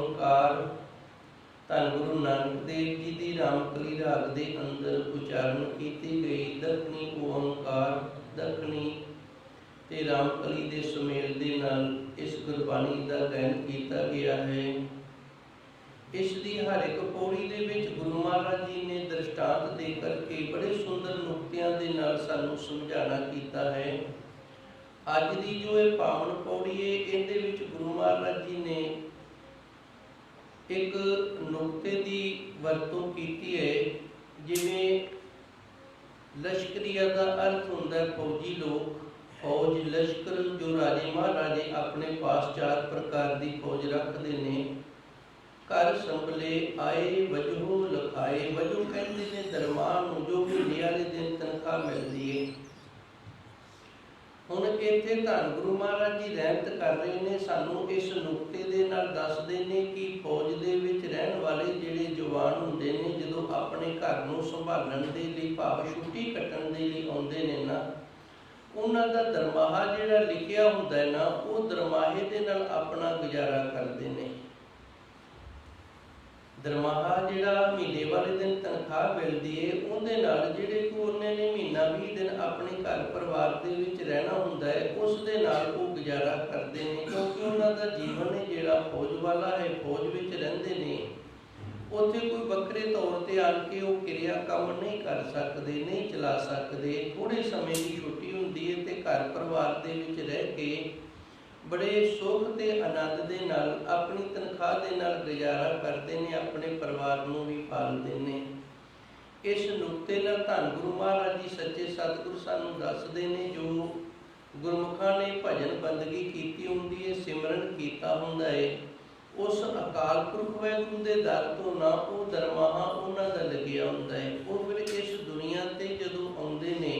ਓंकार। ਧੰਨ ਗੁਰੂ ਨਾਨਕ ਦੇव जी ਦੀ ਰਾਮਕਲੀ ਰਾਗ ਦੇ ਅੰਦਰ ਉਚਾਰਨ ਕੀਤੀ ਗਈ ਦੱਖਣੀ ਓंकार ਦੱਖਣੀ ਤੇ ਰਾਮਕਲੀ ਦੇ ਸੁਮੇਲ ਦੇ ਨਾਲ ਇਸ ਗੁਰਬਾਣੀ ਦਾ ਗਾਇਨ ਕੀਤਾ ਗਿਆ ਹੈ। ਇਸ ਦੀ ਹਰ ਇੱਕ ਪੌੜੀ ਦੇ ਵਿੱਚ ਗੁਰੂ ਮਹਾਰਾਜ ਜੀ ਨੇ ਦ੍ਰਿਸ਼ਟਾਂਤ ਦੇ ਕਰਕੇ ਬੜੇ ਸੁੰਦਰ ਨੁਕਤਿਆਂ ਦੇ ਨਾਲ ਸਾਨੂੰ ਸਮਝਾਣਾ ਕੀਤਾ ਹੈ। ਅੱਜ ਦੀ ਜੋ ਇਹ ਪਾਵਨ ਪੌੜੀ ਹੈ, ਇਹਦੇ ਵਿੱਚ ਗੁਰੂ ਮਹਾਰਾਜ ਜੀ ਨੇ ਇੱਕ ਨੁਕਤੇ ਦੀ ਵਰਤੋਂ ਕੀਤੀ ਹੈ। ਜਿਵੇਂ ਲਸ਼ਕਰੀਆ ਦਾ ਅਰਥ ਹੁੰਦਾ ਹੈ ਫੌਜੀ ਲੋਕ, ਫੌਜ, ਲਸ਼ਕਰ ਜੋ ਰਾਜੇ ਮਹਾਰਾਜੇ ਆਪਣੇ ਪਾਸ 4 ਪ੍ਰਕਾਰ ਦੀ ਫੌਜ ਰੱਖਦੇ ਨੇ। ਘਰ ਸੰਭਲੇ ਆਏ ਵਜੋਂ ਲਖਾਏ, ਵਜੋਂ ਕਹਿੰਦੇ ਨੇ ਦਰਮਾਨ ਨੂੰ, ਜੋ ਮਹੀਨੇ ਵਾਲੇ ਦਿਨ ਤਨਖਾਹ ਮਿਲਦੀ ਹੈ। ਹੁਣ ਇੱਥੇ ਧੰਨ ਗੁਰੂ ਮਹਾਰਾਜ ਜੀ ਰਹਿਮਤ ਕਰ ਰਹੇ ਨੇ, ਸਾਨੂੰ ਇਸ ਨੁਕਤੇ ਦੇ ਨਾਲ ਦੱਸਦੇ ਨੇ ਕਿ ਫੌਜ ਦੇ ਵਿੱਚ ਰਹਿਣ ਵਾਲੇ ਜਿਹੜੇ ਜਵਾਨ ਹੁੰਦੇ ਨੇ, ਜਦੋਂ ਆਪਣੇ ਘਰ ਨੂੰ ਸੰਭਾਲਣ ਦੇ ਲਈ ਭਾਵ ਛੁੱਟੀ ਕੱਟਣ ਦੇ ਲਈ ਆਉਂਦੇ ਨੇ ਨਾ, ਉਹਨਾਂ ਦਾ ਦਰਮਾਹਾ ਜਿਹੜਾ ਲਿਖਿਆ ਹੁੰਦਾ ਹੈ ਨਾ, ਉਹ ਦਰਮਾਹੇ ਦੇ ਨਾਲ ਆਪਣਾ ਗੁਜ਼ਾਰਾ ਕਰਦੇ ਨੇ। ਦਰਮਾਹਾ ਜਿਹੜਾ ਮਹੀਨੇ ਵਾਲੇ ਦਿਨ ਤਨਖਾਹ ਮਿਲਦੀ ਹੈ, ਉਹਦੇ ਨਾਲ ਜਿਹੜੇ ਕੋ ਉਹਨੇ ਨੇ ਮਹੀਨਾ 20 ਦਿਨ ਆਪਣੇ ਘਰ ਪਰਿਵਾਰ ਦੇ ਵਿੱਚ ਰਹਿਣਾ ਹੁੰਦਾ ਹੈ, ਉਸ ਦੇ ਨਾਲ ਉਹ ਗੁਜ਼ਾਰਾ ਕਰਦੇ ਨੇ। ਕਿਉਂਕਿ ਉਹਨਾਂ ਦਾ ਜੀਵਨ ਹੈ ਜਿਹੜਾ ਫੌਜ ਵਾਲਾ ਹੈ, ਫੌਜ ਵਿੱਚ ਰਹਿੰਦੇ ਨੇ, ਉੱਥੇ ਕੋਈ ਵੱਖਰੇ ਤੌਰ 'ਤੇ ਆਣ ਕੇ ਉਹ ਕਿਰਿਆ ਕੰਮ ਨਹੀਂ ਕਰ ਸਕਦੇ, ਨਹੀਂ ਚਲਾ ਸਕਦੇ। ਥੋੜ੍ਹੇ ਸਮੇਂ ਦੀ ਛੁੱਟੀ ਹੁੰਦੀ ਹੈ ਅਤੇ ਘਰ ਪਰਿਵਾਰ ਦੇ ਵਿੱਚ ਰਹਿ ਕੇ ਬੜੇ ਸੁੱਖ ਤੇ ਆਨੰਦ ਦੇ ਨਾਲ ਆਪਣੀ ਤਨਖਾਹ ਦੇ ਨਾਲ ਗੁਜ਼ਾਰਾ ਕਰਦੇ ਨੇ, ਆਪਣੇ ਪਰਿਵਾਰ ਨੂੰ ਵੀ ਪਾਲਦੇ ਨੇ। ਇਸ ਨੁਕਤੇ ਨਾਲ ਧੰਨ ਗੁਰੂ ਮਹਾਰਾਜ ਜੀ ਸੱਚੇ ਸਤਿਗੁਰੂ ਸਾਨੂੰ ਦੱਸਦੇ ਨੇ, ਜੋ ਗੁਰਮੁਖਾਂ ਨੇ ਭਜਨ ਬੰਦਗੀ ਕੀਤੀ ਹੁੰਦੀ ਹੈ, ਸਿਮਰਨ ਕੀਤਾ ਹੁੰਦਾ ਹੈ, ਉਸ ਅਕਾਲ ਪੁਰਖ ਵਾਹਿਗੁਰੂ ਦੇ ਦਰ ਤੋਂ ਨਾ ਉਹ ਦਰਮਾਹਾ ਉਹਨਾਂ ਦਾ ਲੱਗਿਆ ਹੁੰਦਾ ਹੈ। ਉਹ ਫਿਰ ਇਸ ਦੁਨੀਆ 'ਤੇ ਜਦੋਂ ਆਉਂਦੇ ਨੇ,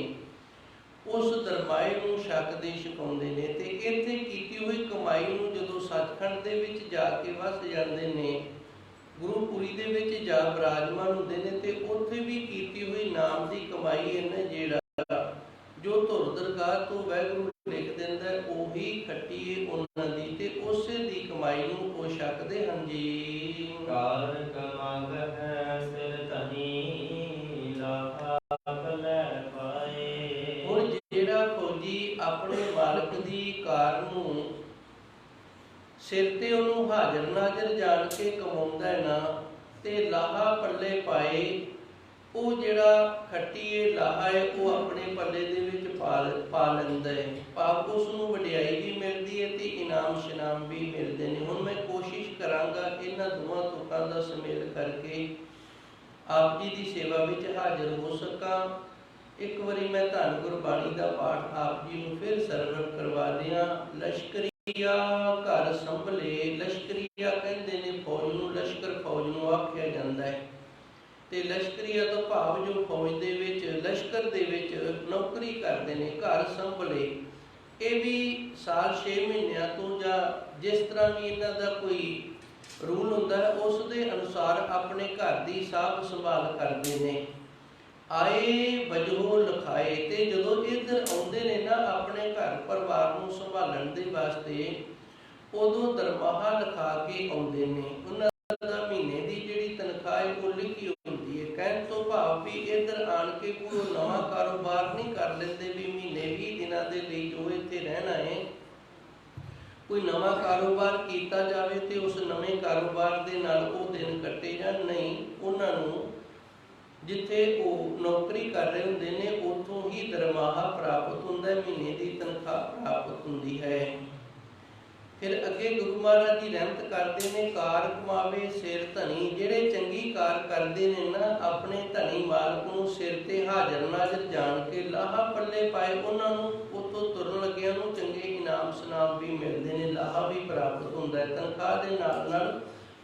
ਉਸ ਦਰਮਾਏ ਨੂੰ ਛਕਦੇ ਛਕਾਉਂਦੇ ਨੇ, ਤੇ ਇੱਥੇ ਕੀਤੀ ਹੋਈ ਕਮਾਈ ਨੂੰ ਜਦੋਂ ਸੱਚਖੰਡ ਦੇ ਵਿੱਚ ਜਾ ਕੇ ਵਸ ਜਾਂਦੇ ਨੇ, ਗੁਰੂਪੁਰੀ ਦੇ ਵਿੱਚ ਜਾ ਬਿਰਾਜਮਾਨ ਹੁੰਦੇ ਨੇ, ਤੇ ਉੱਥੇ ਵੀ ਕੀਤੀ ਹੋਈ ਨਾਮ ਦੀ ਕਮਾਈ ਇਹਨੇ ਜਿਹੜਾ ਜੋ ਧੁਰ ਦਰਗਾਹ ਤੋਂ ਵਾਹਿਗੁਰੂ ਲਿਖ ਦਿੰਦਾ, ਉਹੀ ਖੱਟੀ ਹੈ ਉਹਨਾਂ ਦੀ, ਤੇ ਉਸੇ ਦੀ ਕਮਾਈ ਨੂੰ ਉਹ ਛਕਦੇ ਹਨ ਜੀ। ਕਾਰ ਕਮਾਗ ਹੈ ਸਿਰ ਧਨੀ ਲਾਖਾ ਲੈ ਪਾਏ। ਹੁਣ ਜਿਹੜਾ ਫੌਜੀ ਆਪਣੇ ਮਾਲਕ ਦੀ ਕਾਰ ਨੂੰ ਸਿਰ ਤੇ ਉਹਨੂੰ ਹਾਜ਼ਰ ਨਾਜ਼ਰ ਜਾਣ ਕੇ ਕਮਾਉਂਦਾ ਹੈ ਨਾ, ਤੇ ਲਾਹਾ ਪੱਲੇ ਪਾਏ, ਉਹ ਜਿਹੜਾ ਖੱਟੀ ਹੈ ਲਾਹਾ ਹੈ, ਉਹ ਆਪਣੇ ਪੱਲੇ ਦੇ ਵਿੱਚ ਪਾ ਲੈਂਦਾ ਹੈ। ਭਾਵ ਉਸ ਨੂੰ ਵਡਿਆਈ ਵੀ ਮਿਲਦੀ ਹੈ ਤੇ ਇਨਾਮ ਸ਼ਨਾਮ ਵੀ ਮਿਲਦੇ ਨੇ। ਹੁਣ ਮੈਂ ਕੋਸ਼ਿਸ਼ ਕਰਾਂਗਾ ਇਹਨਾਂ ਦੋਵਾਂ ਤੁਕਾਂ ਦਾ ਸੁਮੇਲ ਕਰਕੇ ਆਪ ਜੀ ਦੀ ਸੇਵਾ ਵਿੱਚ ਹਾਜ਼ਰ ਹੋ ਸਕਾਂ। ਇੱਕ ਵਾਰੀ ਮੈਂ ਧੰਨ ਗੁਰਬਾਣੀ ਦਾ ਪਾਠ ਆਪ ਜੀ ਨੂੰ ਫਿਰ ਸਰਵਣ ਕਰਵਾ ਦਿਆਂ। ਲਸ਼ਕਰੀਆ ਘਰ ਸੰਭਲੇ, ਲਸ਼ਕਰੀਆ ਕਹਿੰਦੇ ਨੇ ਫੌਜ ਨੂੰ, ਲਸ਼ਕਰ ਫੌਜ ਨੂੰ ਆਖਿਆ ਜਾਂਦਾ ਹੈ, ਤੇ ਲਸ਼ਕਰੀਆ ਤੋਂ ਭਾਵ ਜੋ ਫੌਜ ਦੇ ਵਿੱਚ ਲਸ਼ਕਰ ਦੇ ਵਿੱਚ ਨੌਕਰੀ ਕਰਦੇ ਨੇ। ਘਰ ਸੰਭਲੇ, ਇਹ ਵੀ ਸਾਲ 6 ਮਹੀਨਿਆਂ ਤੋਂ ਜਾਂ ਜਿਸ ਤਰ੍ਹਾਂ ਵੀ ਇਹਨਾਂ ਦਾ ਕੋਈ ਰੂਲ ਹੁੰਦਾ ਹੈ, ਉਸ ਦੇ ਅਨੁਸਾਰ ਆਪਣੇ ਘਰ ਦੀ ਸਾਂਭ ਸੰਭਾਲ ਕਰਦੇ ਨੇ। ਆਏ ਵਜੋਂ ਲਖਾਏ, ਤੇ ਜਦੋਂ ਇੱਧਰ ਆਉਂਦੇ ਨੇ ਨਾ ਆਪਣੇ ਘਰ ਪਰਿਵਾਰ ਨੂੰ ਸੰਭਾਲਣ ਦੇ ਵਾਸਤੇ, ਉਦੋਂ ਦਰਮਾਹਾ ਲਿਖਾ ਕੇ ਆਉਂਦੇ ਨੇ। ਉਹਨਾਂ ਦਾ ਮਹੀਨੇ ਦੀ ਜਿਹੜੀ ਤਨਖਾਹ ਹੈ ਉਹ ਲਿਖੀ ਹੁੰਦੀ ਹੈ। ਕਹਿਣ ਤੋਂ ਭਾਵ ਵੀ ਇੱਧਰ ਆਣ ਕੇ ਕੋਈ ਨਵਾਂ ਕਾਰੋਬਾਰ ਨਹੀਂ ਕਰ ਲੈਂਦੇ ਵੀ ਮਹੀਨੇ 20 ਦਿਨਾਂ ਦੇ ਲਈ ਜੋ ਇੱਥੇ ਰਹਿਣਾ ਹੈ, ਕੋਈ ਨਵਾਂ ਕਾਰੋਬਾਰ ਕੀਤਾ ਜਾਵੇ ਤੇ ਉਸ ਨਵੇਂ ਕਾਰੋਬਾਰ ਦੇ ਨਾਲ ਉਹ ਦਿਨ ਕੱਟੇ ਜਾਣ। ਨਹੀਂ, ਉਹਨਾਂ ਨੂੰ ਜਿੱਥੇ ਉਹ ਨੌਕਰੀ ਕਰ ਰਹੇ ਹੁੰਦੇ ਨੇ ਉੱਥੋਂ ਹੀ ਦਰਮਾਹਾ ਪ੍ਰਾਪਤ ਹੁੰਦਾ ਹੈ, ਮਹੀਨੇ ਦੀ ਤਨਖਾਹ ਪ੍ਰਾਪਤ ਹੁੰਦੀ ਹੈ। ਫਿਰ ਅੱਗੇ ਗੁਰੂ ਮਹਾਰਾਜ ਜੀ ਰਹਿਮਤ ਕਰਦੇ ਨੇ, ਕਾਰ ਕਮਾਵੇ ਸਿਰ ਧਨੀ। ਜਿਹੜੇ ਚੰਗੀ ਕਾਰ ਕਰਦੇ ਨੇ ਨਾ, ਆਪਣੇ ਧਨੀ ਮਾਲਕ ਨੂੰ ਸਿਰ ਤੇ ਹਾਜ਼ਰ ਨਾਜ਼ਰ ਜਾਣ ਕੇ ਲਾਹਾ ਪੱਲੇ ਪਾਏ, ਉਹਨਾਂ ਨੂੰ ਉੱਥੋਂ ਤੁਰਨ ਲੱਗਿਆਂ ਨੂੰ ਚੰਗੇ ਇਨਾਮ ਸਨਾਮ ਵੀ ਮਿਲਦੇ ਨੇ, ਲਾਹਾ ਵੀ ਪ੍ਰਾਪਤ ਹੁੰਦਾ ਹੈ। ਤਨਖਾਹ ਦੇ ਨਾਲ ਨਾਲ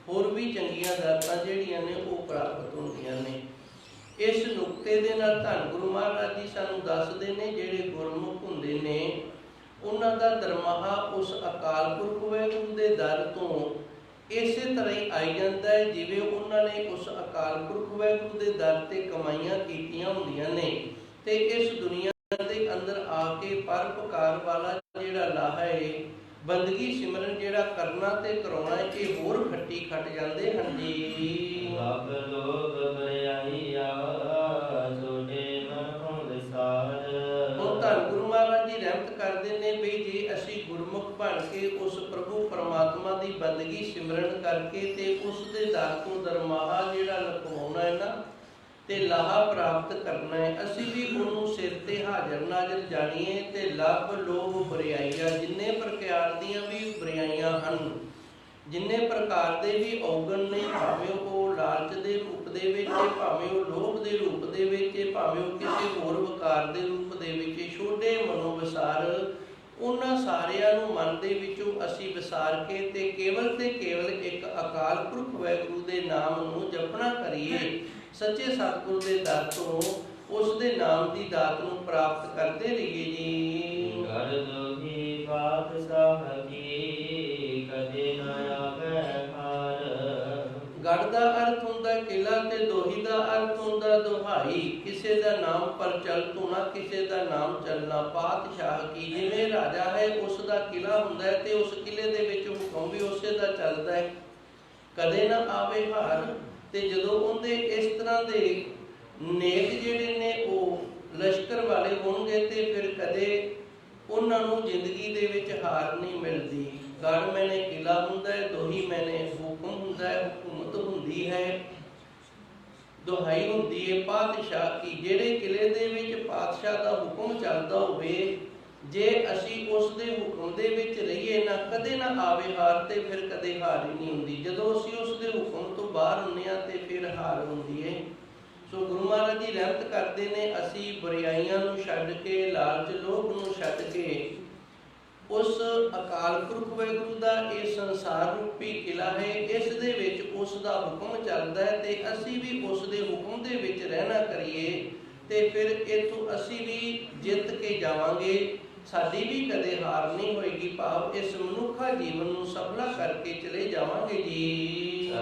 ਹੋਰ ਵੀ ਚੰਗੀਆਂ ਦਾਤਾਂ ਜਿਹੜੀਆਂ ਨੇ ਉਹ ਪ੍ਰਾਪਤ ਹੁੰਦੀਆਂ ਨੇ। ਇਸ ਨੁਕਤੇ ਦੇ ਨਾਲ ਧੰਨ ਗੁਰੂ ਮਹਾਰਾਜ ਜੀ ਸਾਨੂੰ ਦੱਸਦੇ ਨੇ, ਜਿਹੜੇ ਗੁਰਮੁਖ ਹੁੰਦੇ ਨੇ ਉਹਨਾਂ ਦਾ ਦਰਮਾਹਾ ਉਸ ਅਕਾਲ ਪੁਰਖ ਵਾਹਿਗੁਰੂ ਦੇ ਦਰ ਤੋਂ ਇਸੇ ਤਰ੍ਹਾਂ ਹੀ ਆਈ ਜਾਂਦਾ ਹੈ, ਜਿਵੇਂ ਉਹਨਾਂ ਨੇ ਉਸ ਅਕਾਲ ਪੁਰਖ ਵਾਹਿਗੁਰੂ ਦੇ ਦਰ ਤੇ ਕਮਾਈਆਂ ਕੀਤੀਆਂ ਹੁੰਦੀਆਂ ਨੇ, ਤੇ ਇਸ ਦੁਨੀਆ ਦੇ ਅੰਦਰ ਆ ਕੇ ਪਰਉਪਕਾਰ ਵਾਲਾ ਜਿਹੜਾ ਲਾਹਾ ਹੈ ਬੰਦਗੀ ਸਿਮਰਨ ਜਿਹੜਾ ਕਰਨਾ ਤੇ ਕਰਾਉਣਾ ਇਹ ਹੋਰ ਖੱਟੀ ਖੱਟ ਜਾਂਦੇ ਹਨ ਜੀ। ਰੱਬ ਲੋਭ ਬਰਿਆਈਆ ਸੋਡੇ ਮਨ ਹੋਂ ਵਿਸਾਰ। ਹੁਣ ਧੰਨ ਗੁਰੂ ਮਹਾਰਾਜ ਜੀ ਰਹਿਮਤ ਕਰਦੇ ਨੇ ਵੀ ਜੇ ਅਸੀਂ ਗੁਰਮੁਖ ਬਣ ਕੇ ਉਸ ਪ੍ਰਭੂ ਪਰਮਾਤਮਾ ਦੀ ਬੰਦਗੀ ਸਿਮਰਨ ਕਰਕੇ ਤੇ ਉਸ ਦੇ ਦਰ ਤੋਂ ਦਰਮਾਹਾ ਜਿਹੜਾ ਲਖਵਾਉਣਾ ਹੈ ਨਾ ਤੇ ਲਾਹਾ ਪ੍ਰਾਪਤ ਕਰਨਾ ਹੈ, ਅਸੀਂ ਵੀ ਉਹਨੂੰ ਸਿਰ ਤੇ ਹਾਜ਼ਰ ਨਾਜ਼ਰ ਜਾਣੀਏ ਤੇ ਲੱਭ ਲੋਭ ਬਰਿਆਈਆਂ ਜਿੰਨੇ ਪ੍ਰਕਾਰ ਦੀਆਂ ਵੀ ਬਰਿਆਈਆਂ ਹਨ, ਜਿੰਨੇ ਪ੍ਰਕਾਰ ਦੇ ਵੀ ਔਗਣ ਨੇ, ਭਾਵੇਂ ਉਹ ਲਾਲਚ ਦੇ ਰੂਪ ਦੇ ਵਿੱਚ, ਭਾਵੇਂ ਉਹ ਲੋਭ ਦੇ ਰੂਪ ਦੇ ਵਿੱਚ, ਭਾਵੇਂ ਉਹ ਕਿਸੇ ਹੋਰ ਵਿਕਾਰ ਦੇ ਰੂਪ ਦੇ ਵਿੱਚ, ਛੋਡੇ ਮਨੋ ਵਿਸਾਰ, ਉਹਨਾਂ ਸਾਰਿਆਂ ਨੂੰ ਮਨ ਦੇ ਵਿੱਚੋਂ ਅਸੀਂ ਵਿਸਾਰ ਕੇ ਤੇ ਕੇਵਲ ਇੱਕ ਅਕਾਲ ਪੁਰਖ ਵਾਹਿਗੁਰੂ ਦੇ ਨਾਮ ਨੂੰ ਜਪਣਾ ਕਰੀਏ। ਸੱਚੇ ਸਤਿਗੁਰੂ ਦੇ ਦਰ ਤੋਂ ਉਸ ਦੇ ਨਾਮ ਦੀ ਦਾਤ ਨੂੰ ਪ੍ਰਾਪਤ ਕਰਦੇ ਰਹੀਏ ਜੀ। ਘਰ ਦੋਹੀ ਬਾਦਸ਼ਾਹ ਕੀ ਕਦੇ ਨਾ ਆਵੇ ਹਾਰ। ਗੜ ਦਾ ਅਰਥ ਹੁੰਦਾ ਕਿਲਾ ਤੇ ਦੋਹੀ ਦਾ ਅਰਥ ਹੁੰਦਾ ਦੁਹਾਈ। ਕਿਸੇ ਦਾ ਨਾਮ ਪਰ ਚਲ ਤੂੰ ਨਾ ਕਿਸੇ ਦਾ ਨਾਮ ਚੱਲਣਾ। ਪਾਤਸ਼ਾਹ ਕੀ ਜਿਵੇਂ ਰਾਜਾ ਹੈ ਉਸ ਦਾ ਕਿਲਾ ਹੁੰਦਾ ਹੈ ਤੇ ਉਸ ਕਿਲੇ ਦੇ ਵਿੱਚ ਹੁਕਮ ਵੀ ਉਸੇ ਦਾ ਚੱਲਦਾ ਹੈ, ਕਦੇ ਨਾ ਆਵੇ ਹਾਰ। ਤੇ ਜਦੋਂ ਉਹਦੇ ਇਸ ਤਰ੍ਹਾਂ ਦੇ ਨੇਕ ਜਿਹੜੇ ਨੇ ਉਹ ਲਸ਼ਕਰ ਵਾਲੇ ਹੋਣਗੇ ਤੇ ਫਿਰ ਕਦੇ ਉਹਨਾਂ ਨੂੰ ਜ਼ਿੰਦਗੀ ਦੇ ਵਿੱਚ ਹਾਰ ਨਹੀਂ ਮਿਲਦੀ। ਗੜ ਮੈਨੇ ਕਿਲਾ ਹੁੰਦਾ ਹੈ, ਦੋਹੀ ਮੈਨੇ ਹੁਕਮ ਹੁੰਦਾ ਹੈ, ਹਕੂਮਤ ਹੁੰਦੀ ਹੈ, ਦੁਹਾਈ ਹੁੰਦੀ ਹੈ। ਪਾਤਸ਼ਾਹ ਕੀ ਜਿਹੜੇ ਕਿਲੇ ਦੇ ਵਿੱਚ ਪਾਤਸ਼ਾਹ ਦਾ ਹੁਕਮ ਚੱਲਦਾ ਹੋਵੇ, ਜੇ ਅਸੀਂ ਉਸ ਦੇ ਹੁਕਮ ਦੇ ਵਿੱਚ ਰਹੀਏ ਨਾ ਕਦੇ ਨਾ ਆਵੇ ਹਾਰ ਤੇ ਫਿਰ ਕਦੇ ਹਾਰ ਹੀ ਨਹੀਂ ਹੁੰਦੀ। ਜਦੋਂ ਅਸੀਂ ਉਸ ਦੇ ਹੁਕਮ ਤੋਂ ਬਾਹਰ ਹੁੰਦੇ ਹਾਂ ਤੇ ਫਿਰ ਹਾਰ ਹੁੰਦੀ ਹੈ। ਸੋ ਗੁਰੂ ਮਹਾਰਾਜ ਜੀ ਰਹਿਮਤ ਕਰਦੇ ਨੇ ਅਸੀਂ ਬੁਰਾਈਆਂ ਨੂੰ ਛੱਡ ਕੇ, ਲਾਲਚ ਲੋਭ ਨੂੰ ਛੱਡ ਕੇ ਉਸ ਅਕਾਲ ਪੁਰਖ ਵਾਹਿਗੁਰੂ ਦਾ ਇਹ ਸੰਸਾਰ ਰੂਪੀ ਕਿਲਾ ਹੈ, ਇਸ ਦੇ ਵਿੱਚ ਉਸ ਦਾ ਹੁਕਮ ਚੱਲਦਾ ਹੈ ਤੇ ਅਸੀਂ ਵੀ ਉਸ ਦੇ ਹੁਕਮ ਦੇ ਵਿੱਚ ਰਹਿਣਾ ਕਰੀਏ ਤੇ ਫਿਰ ਇੱਥੋਂ ਅਸੀਂ ਵੀ ਜਿੱਤ ਕੇ ਜਾਵਾਂਗੇ। ਸਾਡੀ ਵੀ ਕਦੇ ਹਾਰ ਨਹੀਂ ਹੋਏਗੀ, ਭਾਵ ਇਸ ਮਨੁੱਖਾ ਜੀਵਨ ਨੂੰ ਸਫਲਾ ਕਰਕੇ ਚਲੇ ਜਾਵਾਂਗੇ ਜੀ।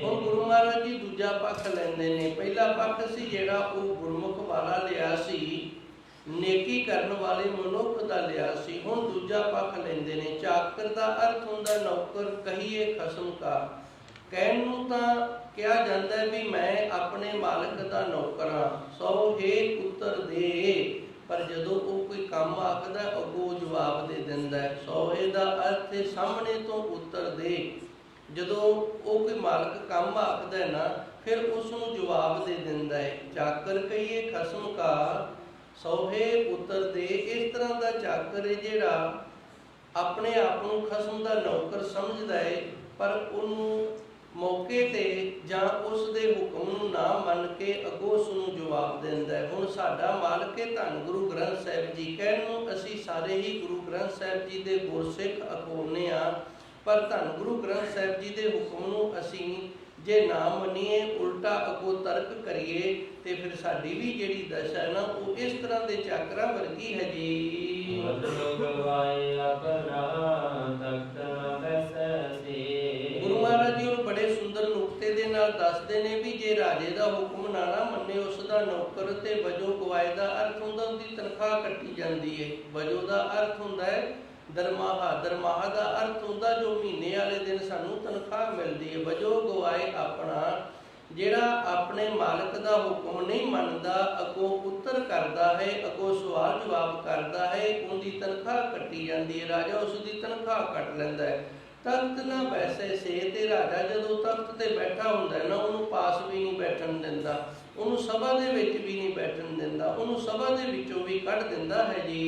ਹੁਣ ਗੁਰੂ ਮਹਾਰਾਜ ਜੀ ਦੂਜਾ ਪੱਖ ਲੈਂਦੇ ਨੇ। ਪਹਿਲਾ ਪੱਖ ਸੀ ਜਿਹੜਾ ਉਹ ਗੁਰਮੁਖ ਵਾਲਾ ਲਿਆ ਸੀ, ਨੇਕੀ ਕਰਨ ਵਾਲੇ ਮਨੁੱਖ ਦਾ ਲਿਆ ਸੀ। ਹੁਣ ਦੂਜਾ ਪੱਖ ਲੈਂਦੇ ਨੇ। ਚਾਕਰ ਦਾ ਅਰਥ ਹੁੰਦਾ ਨੌਕਰ, ਕਹੀਏ ਖਸਮ ਕਾ। ਕਹਿਣ ਨੂੰ ਤਾਂ ਕਿਹਾ ਜਾਂਦਾ ਹੈ ਵੀ ਮੈਂ ਆਪਣੇ ਮਾਲਕ ਦਾ ਨੌਕਰ ਹਾਂ, ਸੋ ਹੇ ਉੱਤਰ ਦੇ, ਪਰ ਜਦੋਂ ਉਹ ਕੋਈ ਕੰਮ ਆਖਦਾ ਅੱਗੋਂ ਜਵਾਬ ਦੇ ਦਿੰਦਾ ਹੈ। ਸੋਹੇ ਦਾ ਅਰਥ ਹੈ ਸਾਹਮਣੇ ਤੋਂ ਉੱਤਰ ਦੇ। ਜਦੋਂ ਉਹ ਕੋਈ ਮਾਲਕ ਕੰਮ ਆਖਦਾ ਨਾ ਫਿਰ ਉਸ ਨੂੰ ਜਵਾਬ ਦੇ ਦਿੰਦਾ ਹੈ। ਚਾਕਰ ਕਹੀਏ ਖਸਮ ਕਾ, ਸੋਹੇ ਉੱਤਰ ਦੇ। ਇਸ ਤਰ੍ਹਾਂ ਦਾ ਚਾਕਰ ਹੈ ਜਿਹੜਾ ਆਪਣੇ ਆਪ ਨੂੰ ਖਸਮ ਦਾ ਨੌਕਰ ਸਮਝਦਾ ਹੈ, ਪਰ ਉਹਨੂੰ ਮੌਕੇ ਤੇ ਜਾਂ ਉਸ ਦੇ ਹੁਕਮ ਨੂੰ ਨਾ ਮੰਨ ਕੇ ਅੱਗੋਂ ਉਸ ਨੂੰ ਜਵਾਬ ਦਿੰਦਾ ਹੈ। ਹੁਣ ਸਾਡਾ ਮਾਲਕ ਹੈ ਧੰਨ ਗੁਰੂ ਗ੍ਰੰਥ ਸਾਹਿਬ ਜੀ। ਕਹਿਣ ਨੂੰ ਅਸੀਂ ਸਾਰੇ ਹੀ ਗੁਰੂ ਗ੍ਰੰਥ ਸਾਹਿਬ ਜੀ ਦੇ ਗੁਰਸਿੱਖ ਅਖਵਾਉਂਦੇ ਹਾਂ, ਪਰ ਧੰਨ ਗੁਰੂ ਗ੍ਰੰਥ ਸਾਹਿਬ ਜੀ ਦੇ ਹੁਕਮ ਨੂੰ ਅਸੀਂ ਜੇ ਨਾ ਮੰਨੀਏ, ਉਲਟਾ ਅੱਗੋਂ ਤਰਕ ਕਰੀਏ ਤੇ ਫਿਰ ਸਾਡੀ ਵੀ ਜਿਹੜੀ ਦਸ਼ਾ ਹੈ ਨਾ ਉਹ ਇਸ ਤਰ੍ਹਾਂ ਦੇ ਚਾਕਰਾਂ ਵਰਗੀ ਹੈ ਜੀ। ਗੁਰੂ ਮਹਾਰਾਜ ਜੀ ਉਹ ਬੜੇ ਸੁੰਦਰ ਨੁਕਤੇ ਦੇ ਨਾਲ ਦੱਸਦੇ ਨੇ ਵੀ ਜੇ ਰਾਜੇ ਦਾ ਹੁਕਮ ਨਾ ਮੰਨੇ ਉਸ ਦਾ ਨੌਕਰ ਤੇ ਵਜੋਂ ਗਵਾਏ ਦਾ ਅਰਥ ਹੁੰਦਾ ਉਹਦੀ ਤਨਖਾਹ ਕੱਟੀ ਜਾਂਦੀ ਹੈ। ਵਜੋਂ ਦਾ ਅਰਥ ਹੁੰਦਾ ਹੈ ਦਰਮਾਹਾ। ਦਰਮਾਹਾ ਦਾ ਅਰਥ ਹੁੰਦਾ ਜੋ ਮਹੀਨੇ ਵਾਲੇ ਦਿਨ ਸਾਨੂੰ ਤਨਖਾਹ ਮਿਲਦੀ ਹੈ। ਵਜੋਂ ਗਵਾਏ ਆਪਣਾ, ਜਿਹੜਾ ਆਪਣੇ ਮਾਲਕ ਦਾ ਹੁਕਮ ਨਹੀਂ ਮੰਨਦਾ, ਅੱਗੋਂ ਉੱਤਰ ਕਰਦਾ ਹੈ, ਅੱਗੋਂ ਸਵਾਲ ਜਵਾਬ ਕਰਦਾ ਹੈ, ਉਹਦੀ ਤਨਖਾਹ ਕੱਟੀ ਜਾਂਦੀ ਹੈ। ਰਾਜਾ ਉਸ ਦੀ ਤਨਖਾਹ ਕੱਟ ਲੈਂਦਾ ਹੈ। ਤਖਤ ਨਾ ਬੈਸੇ ਸੇ, ਤੇ ਰਾਜਾ ਜਦੋਂ ਤਖਤ ਤੇ ਬੈਠਾ ਹੁੰਦਾ ਨਾ ਉਹਨੂੰ ਪਾਸ ਵੀ ਨਹੀਂ ਬੈਠਣ ਦਿੰਦਾ, ਉਹਨੂੰ ਸਭਾ ਦੇ ਵਿੱਚ ਵੀ ਨਹੀਂ ਬੈਠਣ ਦਿੰਦਾ, ਉਹਨੂੰ ਸਭਾ ਦੇ ਵਿੱਚੋਂ ਵੀ ਕੱਢ ਦਿੰਦਾ ਹੈ ਜੀ।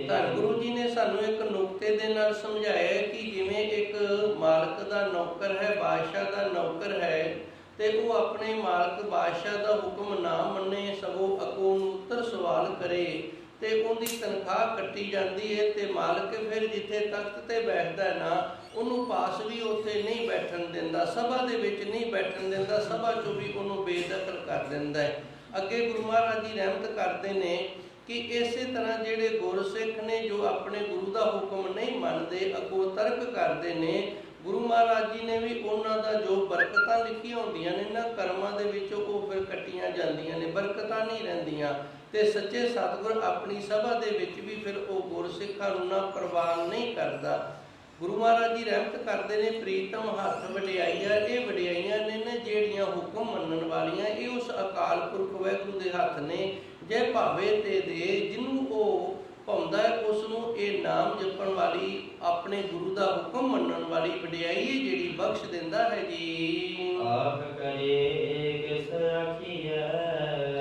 ਧੰਨ ਗੁਰੂ ਜੀ ਨੇ ਸਾਨੂੰ ਇੱਕ ਨੁਕਤੇ ਦੇ ਨਾਲ ਸਮਝਾਇਆ ਕਿ ਜਿਵੇਂ ਇੱਕ ਮਾਲਕ ਦਾ ਨੌਕਰ ਹੈ, ਬਾਦਸ਼ਾਹ ਦਾ ਨੌਕਰ ਹੈ, ਤੇ ਉਹ ਆਪਣੇ ਮਾਲਕ ਬਾਦਸ਼ਾਹ ਦਾ ਹੁਕਮ ਨਾ ਮੰਨੇ, ਸਗੋਂ ਅੱਗੋਂ ਨੂੰ ਉੱਤਰ ਸਵਾਲ ਕਰੇ ਤੇ ਉਹਦੀ ਤਨਖਾਹ ਕੱਟੀ ਜਾਂਦੀ ਹੈ। ਤੇ ਮਾਲਕ ਫਿਰ ਜਿੱਥੇ ਤਖਤ ਤੇ ਬੈਠਦਾ ਨਾ ਉਹਨੂੰ ਪਾਸ ਵੀ ਉੱਥੇ ਨਹੀਂ ਬੈਠਣ ਦਿੰਦਾ, ਸਭਾ ਦੇ ਵਿੱਚ ਨਹੀਂ ਬੈਠਣ ਦਿੰਦਾ, ਸਭਾ ਚੋਂ ਵੀ ਉਹਨੂੰ ਬੇਦਖਲ ਕਰ ਦਿੰਦਾ ਹੈ। ਅੱਗੇ ਗੁਰੂ ਮਹਾਰਾਜ ਜੀ ਰਹਿਮਤ ਕਰਦੇ ਨੇ ਕਿ ਇਸੇ ਤਰ੍ਹਾਂ ਜਿਹੜੇ ਗੁਰਸਿੱਖ ਨੇ ਜੋ ਆਪਣੇ ਗੁਰੂ ਦਾ ਹੁਕਮ ਨਹੀਂ ਮੰਨਦੇ, ਅੱਗੋਂ ਤਰਕ ਕਰਦੇ ਨੇ, ਗੁਰੂ ਮਹਾਰਾਜ ਜੀ ਨੇ ਵੀ ਉਹਨਾਂ ਦਾ ਜੋ ਬਰਕਤਾਂ ਲਿਖੀਆਂ ਹੁੰਦੀਆਂ ਨੇ ਨਾ ਕਰਮਾਂ ਦੇ ਵਿੱਚ, ਉਹ ਫਿਰ ਕੱਟੀਆਂ ਜਾਂਦੀਆਂ ਨੇ, ਬਰਕਤਾਂ ਨਹੀਂ ਰਹਿੰਦੀਆਂ। ਤੇ ਸੱਚੇ ਸਤਿਗੁਰ ਆਪਣੀ ਸਭਾ ਦੇ ਵਿੱਚ ਵੀ ਫਿਰ ਉਹ ਗੁਰਸਿੱਖਾਂ ਨੂੰ ਨਾ ਪ੍ਰਵਾਨ ਨਹੀਂ ਕਰਦਾ। ਗੁਰੂ ਮਹਾਰਾਜ ਜੀ ਰਹਿਮਤ ਕਰਦੇ ਨੇ, ਪ੍ਰੀਤਮ ਹੱਥ ਵਡਿਆਈਆਂ, ਇਹ ਵਡਿਆਈਆਂ ਨੇ ਜਿਹੜੀਆਂ ਹੁਕਮ ਮੰਨਣ ਵਾਲੀਆਂ, ਇਹ ਉਸ ਅਕਾਲ ਪੁਰਖ ਵਾਹਿਗੁਰੂ ਦੇ ਹੱਥ ਨੇ। ਜੇ ਭਾਵੇ ਤੇ ਦੇ, ਜਿਹਨੂੰ ਉਹ ਭਾਉਂਦਾ ਹੈ ਉਸ ਨੂੰ ਇਹ ਨਾਮ ਜਪਣ ਵਾਲੀ, ਆਪਣੇ ਗੁਰੂ ਦਾ ਹੁਕਮ ਮੰਨਣ ਵਾਲੀ ਵਡਿਆਈ ਜਿਹੜੀ ਬਖਸ਼ ਦਿੰਦਾ ਹੈ ਜੀ। ਆਪ ਕਰੇ ਕਿਸ ਆਖੀਐ,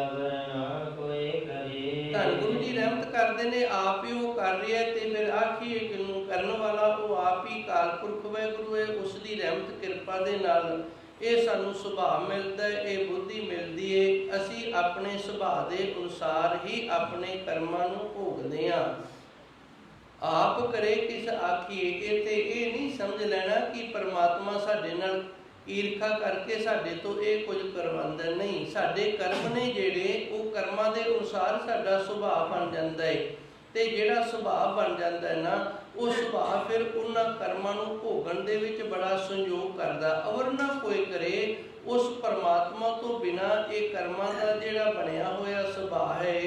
ਅਵਰ ਨਾ ਕੋਈ ਕਰੇ। ਧੰਨ ਗੁਰੂ ਜੀ ਰਹਿਮਤ ਕਰਦੇ ਨੇ, ਆਪ ਹੀ ਉਹ ਕਰ ਰਿਹਾ ਤੇ ਫਿਰ ਆਖੀਏ ਕਿਹਨੂੰ, ਕਰਨ ਵਾਲਾ ਉਹ ਆਪ ਹੀ ਅਕਾਲ ਪੁਰਖ ਵਾਹਿਗੁਰੂ ਹੈ। ਉਸ ਦੀ ਰਹਿਮਤ ਕਿਰਪਾ ਦੇ ਨਾਲ ਇਹ ਸਾਨੂੰ ਸੁਭਾਅ ਮਿਲਦਾ ਹੈ, ਇਹ ਬੁੱਧੀ ਮਿਲਦੀ ਹੈ। ਅਸੀਂ ਆਪਣੇ ਸੁਭਾਅ ਦੇ ਅਨੁਸਾਰ ਹੀ ਆਪਣੇ ਕਰਮਾਂ ਨੂੰ ਭੋਗਦੇ ਹਾਂ। ਆਪ ਕਰੇ ਕਿਸ ਆਖੀਏ, ਇੱਥੇ ਇਹ ਨਹੀਂ ਸਮਝ ਲੈਣਾ ਕਿ ਪਰਮਾਤਮਾ ਸਾਡੇ ਨਾਲ ਈਰਖਾ ਕਰਕੇ ਸਾਡੇ ਤੋਂ ਇਹ ਕੁਝ ਕਰਵਾਉਂਦਾ, ਨਹੀਂ। ਸਾਡੇ ਕਰਮ ਨੇ ਜਿਹੜੇ, ਉਹ ਕਰਮਾਂ ਦੇ ਅਨੁਸਾਰ ਸਾਡਾ ਸੁਭਾਅ ਬਣ ਜਾਂਦਾ ਹੈ। ਤੇ ਜਿਹੜਾ ਸੁਭਾਅ ਬਣ ਜਾਂਦਾ ਹੈ ਨਾ, ਉਹ ਸੁਭਾਅ ਫਿਰ ਉਹਨਾਂ ਕਰਮਾਂ ਨੂੰ ਭੋਗਣ ਦੇ ਵਿੱਚ ਬੜਾ ਸੰਯੋਗ ਕਰਦਾ। ਅਵਰ ਨਾ ਕੋਈ ਕਰੇ, ਉਸ ਪਰਮਾਤਮਾ ਤੋਂ ਬਿਨਾਂ ਇਹ ਕਰਮਾਂ ਦਾ ਜਿਹੜਾ ਬਣਿਆ ਹੋਇਆ ਸੁਭਾਅ ਹੈ,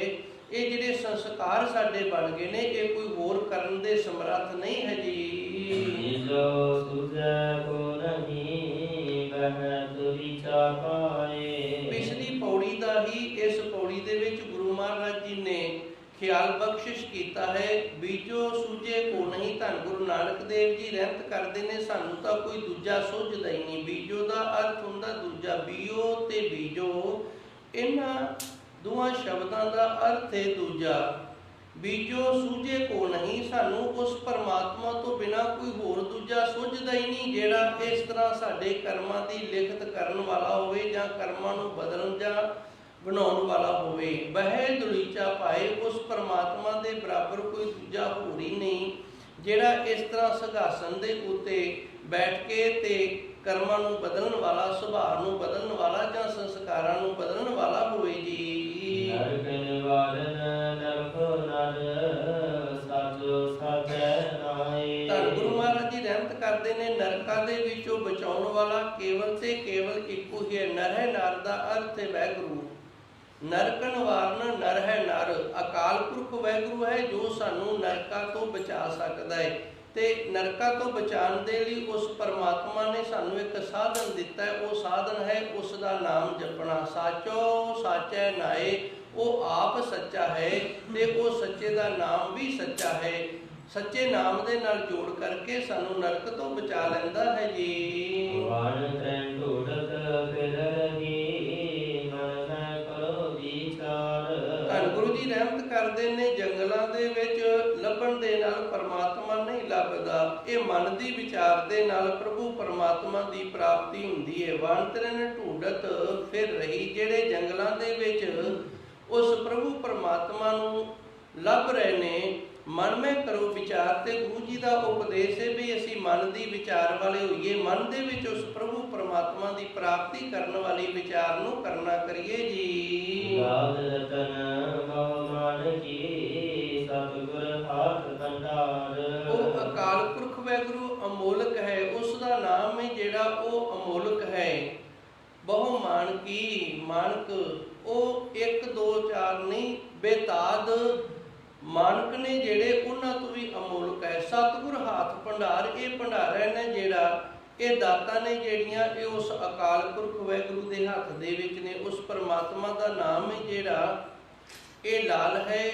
ਇਹ ਜਿਹੜੇ ਸੰਸਕਾਰ ਸਾਡੇ ਬਣ ਗਏ ਨੇ, ਇਹ ਕੋਈ ਹੋਰ ਕਰਨ ਦੇ ਸਮਰੱਥ ਨਹੀਂ ਹੈ ਜੀ। ਜੋ ਸੁਝੈ ਕੋ ਨਹੀਂ ਬਹਿ ਤੁਰੀ ਚਾਪਾਏ। ਪਿਛਲੀ ਪੌੜੀ ਦਾ ਹੀ ਇਸ ਪੌੜੀ ਦੇ ਵਿੱਚ ਗੁਰੂ ਮਹਾਰਾਜ ਜੀ ਨੇ ਖਿਆਲ ਬਖਸ਼ਿਸ਼ ਕੀਤਾ ਹੈ। ਬੀਜੋ ਸੂਝੇ ਕੋ ਨਹੀਂ। ਧੰਨ ਗੁਰੂ ਨਾਨਕ ਦੇਵ ਜੀ ਰਹਿਮਤ ਕਰਦੇ ਨੇ, ਸਾਨੂੰ ਤਾਂ ਕੋਈ ਦੂਜਾ ਸੁਝਦਾ ਹੀ ਨਹੀਂ। ਬੀਜੋ ਦਾ ਅਰਥ ਹੁੰਦਾ ਦੂਜਾ, ਬੀਓ ਤੇ ਬੀਜੋ, ਇਹਨਾਂ ਦੋਵਾਂ ਸ਼ਬਦਾਂ ਦਾ ਅਰਥ ਹੈ ਦੂਜਾ। ਬੀਜੋ ਸੂਝੇ ਕੋ ਨਹੀਂ, ਸਾਨੂੰ ਉਸ ਪਰਮਾਤਮਾ ਤੋਂ ਬਿਨਾਂ ਕੋਈ ਹੋਰ ਦੂਜਾ ਸੁਝਦਾ ਹੀ ਨਹੀਂ, ਜਿਹੜਾ ਇਸ ਤਰ੍ਹਾਂ ਸਾਡੇ ਕਰਮਾਂ ਦੀ ਲਿਖਤ ਕਰਨ ਵਾਲਾ ਹੋਵੇ ਜਾਂ ਕਰਮਾਂ ਨੂੰ ਬਦਲਣ ਜਾਂ ਬਣਾਉਣ ਵਾਲਾ ਹੋਵੇ। ਬਹਿ ਦੁਲੀਚਾ ਪਾਏ, ਉਸ ਪਰਮਾਤਮਾ ਦੇ ਬਰਾਬਰ ਕੋਈ ਦੂਜਾ ਹੋਰ ਹੀ ਨਹੀਂ, ਜਿਹੜਾ ਇਸ ਤਰ੍ਹਾਂ ਸਿੰਘਾਸਨ ਦੇ ਉੱਤੇ ਬੈਠ ਕੇ ਤੇ ਕਰਮਾਂ ਨੂੰ ਬਦਲਣ ਵਾਲਾ, ਸੁਭਾਅ ਨੂੰ ਬਦਲਣ ਵਾਲਾ ਜਾਂ ਸੰਸਕਾਰਾਂ ਨੂੰ ਬਦਲਣ ਵਾਲਾ ਹੋਵੇ ਜੀ। ਨਰਕ ਨਿਵਾਰਨ ਨਰਕੋ ਨਰ, ਸਾਚੋ ਸਾਚੈ ਨਾਏ। ਧੰਨ ਗੁਰੂ ਮਹਾਰਾਜ ਜੀ ਰਹਿਮਤ ਕਰਦੇ ਨੇ, ਨਰਕਾਂ ਦੇ ਵਿੱਚੋਂ ਬਚਾਉਣ ਵਾਲਾ ਕੇਵਲ ਤੇ ਕੇਵਲ ਇੱਕੋ ਹੀ ਹੈ। ਨਰ ਹੈ, ਨਰ ਦਾ ਅਰਥ ਹੈ ਵਾਹਿਗੁਰੂ। ਨਰਕ ਨਿਵਾਰਨ, ਨਰ ਹੈ ਨਰ, ਅਕਾਲ ਪੁਰਖ ਵਾਹਿਗੁਰੂ ਹੈ ਜੋ ਸਾਨੂੰ ਨਰਕਾਂ ਤੋਂ ਬਚਾ ਸਕਦਾ ਹੈ। ਤੇ ਨਰਕਾਂ ਤੋਂ ਬਚਾਉਣ ਦੇ ਲਈ ਉਸ ਪਰਮਾਤਮਾ ਨੇ ਸਾਨੂੰ ਇੱਕ ਸਾਧਨ ਦਿੱਤਾ ਹੈ। ਉਹ ਸਾਧਨ ਹੈ ਉਸ ਦਾ ਨਾਮ ਜਪਣਾ। ਸਾਚੋ ਸਾਚੈ ਨਾਏ, ਉਹ ਆਪ ਸੱਚਾ ਹੈ ਤੇ ਉਹ ਸੱਚੇ ਦਾ ਨਾਮ ਵੀ ਸੱਚਾ ਹੈ। ਸੱਚੇ ਨਾਮ ਦੇ ਨਾਲ ਜੋੜ ਕਰਕੇ ਸਾਨੂੰ ਨਰਕ ਤੋਂ ਬਚਾ ਲੈਂਦਾ ਹੈ ਜੀ। ਵਾਣ ਤ੍ਰੈਣ ਢੂਢਤ ਫਿਰ ਰਹੀ, ਮਨ ਮੈਂ ਕਰੋ ਵਿਚਾਰ। ਧੰਨ ਗੁਰੂ ਜੀ ਰਹਿਮਤ ਕਰਦੇ ਨੇ, ਜੰਗਲਾਂ ਦੇ ਵਿੱਚ ਲੱਭਣ ਦੇ ਨਾਲ ਪਰਮਾਤਮਾ ਨਹੀਂ ਲੱਭਦਾ। ਇਹ ਮਨ ਦੀ ਵਿਚਾਰ ਦੇ ਨਾਲ ਪ੍ਰਭੂ ਪਰਮਾਤਮਾ ਦੀ ਪ੍ਰਾਪਤੀ ਹੁੰਦੀ ਹੈ। ਵਾਣ ਤ੍ਰੈਣ ਢੂਢਤ ਫਿਰ ਰਹੀ, ਜਿਹੜੇ ਜੰਗਲਾਂ ਦੇ ਵਿੱਚ ਉਸ ਪ੍ਰਭੂ ਪਰਮਾਤਮਾ ਨੂੰ ਲੱਭ ਰਹੇ ਨੇ, ਮਨ ਮੈਂ ਕਰੋ ਵਿਚਾਰ। ਤੇ ਗੁਰੂ ਜੀ ਦਾ ਉਪਦੇਸ਼ ਹੈ ਵੀ ਅਸੀਂ ਮਨ ਦੀ ਵਿਚਾਰ ਵਾਲੇ ਹੋਈਏ, ਮਨ ਦੇ ਵਿੱਚ ਉਸ ਪ੍ਰਭੂ ਪਰਮਾਤਮਾ ਦੀ ਪ੍ਰਾਪਤੀ ਕਰਨ ਵਾਲੀ ਵਿਚਾਰ ਨੂੰ ਕਰਨਾ ਕਰੀਏ ਜੀ। ਦਾਤ ਰਤਨ ਬਹੁ ਮਾਨ ਕੀ, ਸਤਿਗੁਰ ਹਾਥ ਭੰਡਾਰ। ਉਹ ਅਕਾਲ ਪੁਰਖ ਵਾਹਿਗੁਰੂ ਅਮੋਲਕ ਹੈ, ਉਸ ਦਾ ਨਾਮ ਹੈ ਜਿਹੜਾ ਉਹ ਅਮੋਲਕ ਹੈ। ਬਹੁ ਮਾਨ ਕੀ, ਮਾਨਕ ਉਹ 1 2 4 ਨਹੀਂ, ਬੇਤਾਦ ਮਾਨਕ ਨੇ ਜਿਹੜੇ, ਉਹਨਾਂ ਤੋਂ ਵੀ ਅਮੋਲਕ ਹੈ। ਸਤਿਗੁਰ ਹਾਥ ਭੰਡਾਰ, ਇਹ ਭੰਡਾਰਾ ਨੇ ਜਿਹੜਾ, ਇਹ ਦਾਤਾਂ ਨੇ ਜਿਹੜੀਆਂ, ਇਹ ਉਸ ਅਕਾਲ ਪੁਰਖ ਵਾਹਿਗੁਰੂ ਦੇ ਹੱਥ ਦੇ ਵਿੱਚ ਨੇ। ਉਸ ਪਰਮਾਤਮਾ ਦਾ ਨਾਮ ਹੈ ਜਿਹੜਾ, ਇਹ ਲਾਲ ਹੈ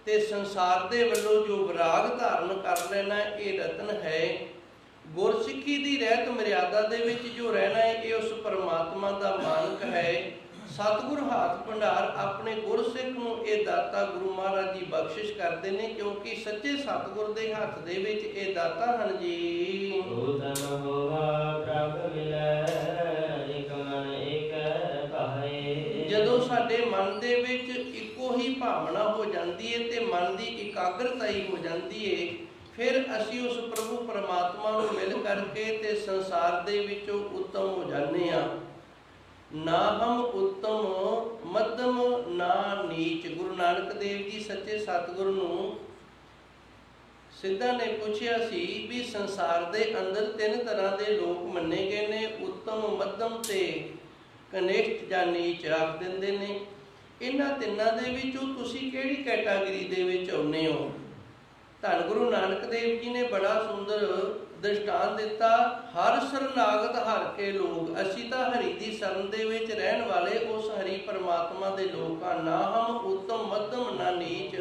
ਤੇ ਸੰਸਾਰ ਦੇ ਵੱਲੋਂ ਜੋ ਵਿਰਾਗ ਧਾਰਨ ਕਰ ਲੈਣਾ, ਇਹ ਰਤਨ ਹੈ। ਗੁਰਸਿੱਖੀ ਦੀ ਰਹਿਤ ਮਰਿਆਦਾ ਦੇ ਵਿੱਚ ਜੋ ਰਹਿਣਾ ਹੈ, ਇਹ ਉਸ ਪਰਮਾਤਮਾ ਦਾ ਮਾਨਕ ਹੈ। ਸਤਿਗੁਰ ਹਾਥ ਭੰਡਾਰ, ਆਪਣੇ ਗੁਰਸਿੱਖ ਨੂੰ ਇਹ ਦਾਤਾ ਗੁਰੂ ਮਹਾਰਾਜ ਜੀ ਬਖਸ਼ਿਸ਼ ਕਰਦੇ ਨੇ, ਕਿਉਂਕਿ ਸੱਚੇ ਸਤਿਗੁਰ ਦੇ ਹੱਥ ਦੇ ਵਿੱਚ ਇਹ ਦਾਤਾ ਹਨ ਜੀ। ਉਤਮ ਹੋਵਾ ਪ੍ਰਭ ਮਿਲੈ, ਇਕ ਮਨ ਏਕ ਭਾਏ। ਜਦੋਂ ਸਾਡੇ ਮਨ ਦੇ ਵਿੱਚ ਇੱਕੋ ਹੀ ਭਾਵਨਾ ਹੋ ਜਾਂਦੀ ਹੈ ਤੇ ਮਨ ਦੀ ਇਕਾਗਰਤਾ ਹੀ ਹੋ ਜਾਂਦੀ ਹੈ, ਫਿਰ ਅਸੀਂ ਉਸ ਪ੍ਰਭੂ ਪਰਮਾਤਮਾ ਨੂੰ ਮਿਲ ਕਰਕੇ ਤੇ ਸੰਸਾਰ ਦੇ ਵਿੱਚੋਂ ਉੱਤਮ ਹੋ ਜਾਂਦੇ ਹਾਂ। ਨਾ ਹਮ ਉੱਤਮ ਮੱਧਮ ਨਾ ਨੀਚ। ਗੁਰੂ ਨਾਨਕ ਦੇਵ ਜੀ ਸੱਚੇ ਸਤਿਗੁਰ ਨੂੰ ਸਿੱਧਾ ਨੇ ਪੁੱਛਿਆ ਸੀ ਵੀ ਸੰਸਾਰ ਦੇ ਅੰਦਰ 3 ਤਰ੍ਹਾਂ ਦੇ ਲੋਕ ਮੰਨੇ ਗਏ ਨੇ, ਉੱਤਮ, ਮੱਧਮ ਤੇ ਕਨਿਸ਼ਟ ਜਾਂ ਨੀਚ ਆਖ ਦਿੰਦੇ ਨੇ। ਇਹਨਾਂ ਤਿੰਨਾਂ ਦੇ ਵਿੱਚੋਂ ਤੁਸੀਂ ਕਿਹੜੀ ਕੈਟਾਗਰੀ ਦੇ ਵਿੱਚ ਆਉਂਦੇ ਹੋ? ਧੰਨ ਗੁਰੂ ਨਾਨਕ ਦੇਵ ਜੀ ਨੇ ਬੜਾ ਸੁੰਦਰ ਦ੍ਰਿਸ਼ਟਾਂਤ ਦਿੱਤਾ। ਹਰ ਸਰਨਾਗਤ ਹਰ ਕੇ ਲੋਕ, ਅਸੀਂ ਤਾਂ ਹਰੀ ਦੀ ਸ਼ਰਨ ਦੇ ਵਿੱਚ ਰਹਿਣ ਵਾਲੇ ਉਸ ਹਰੀ ਪਰਮਾਤਮਾ ਦੇ ਲੋਕ ਹਾਂ। ਨਾ ਹਮ ਉੱਤਮ ਮੱਧਮ ਨਾ ਨੀਚ,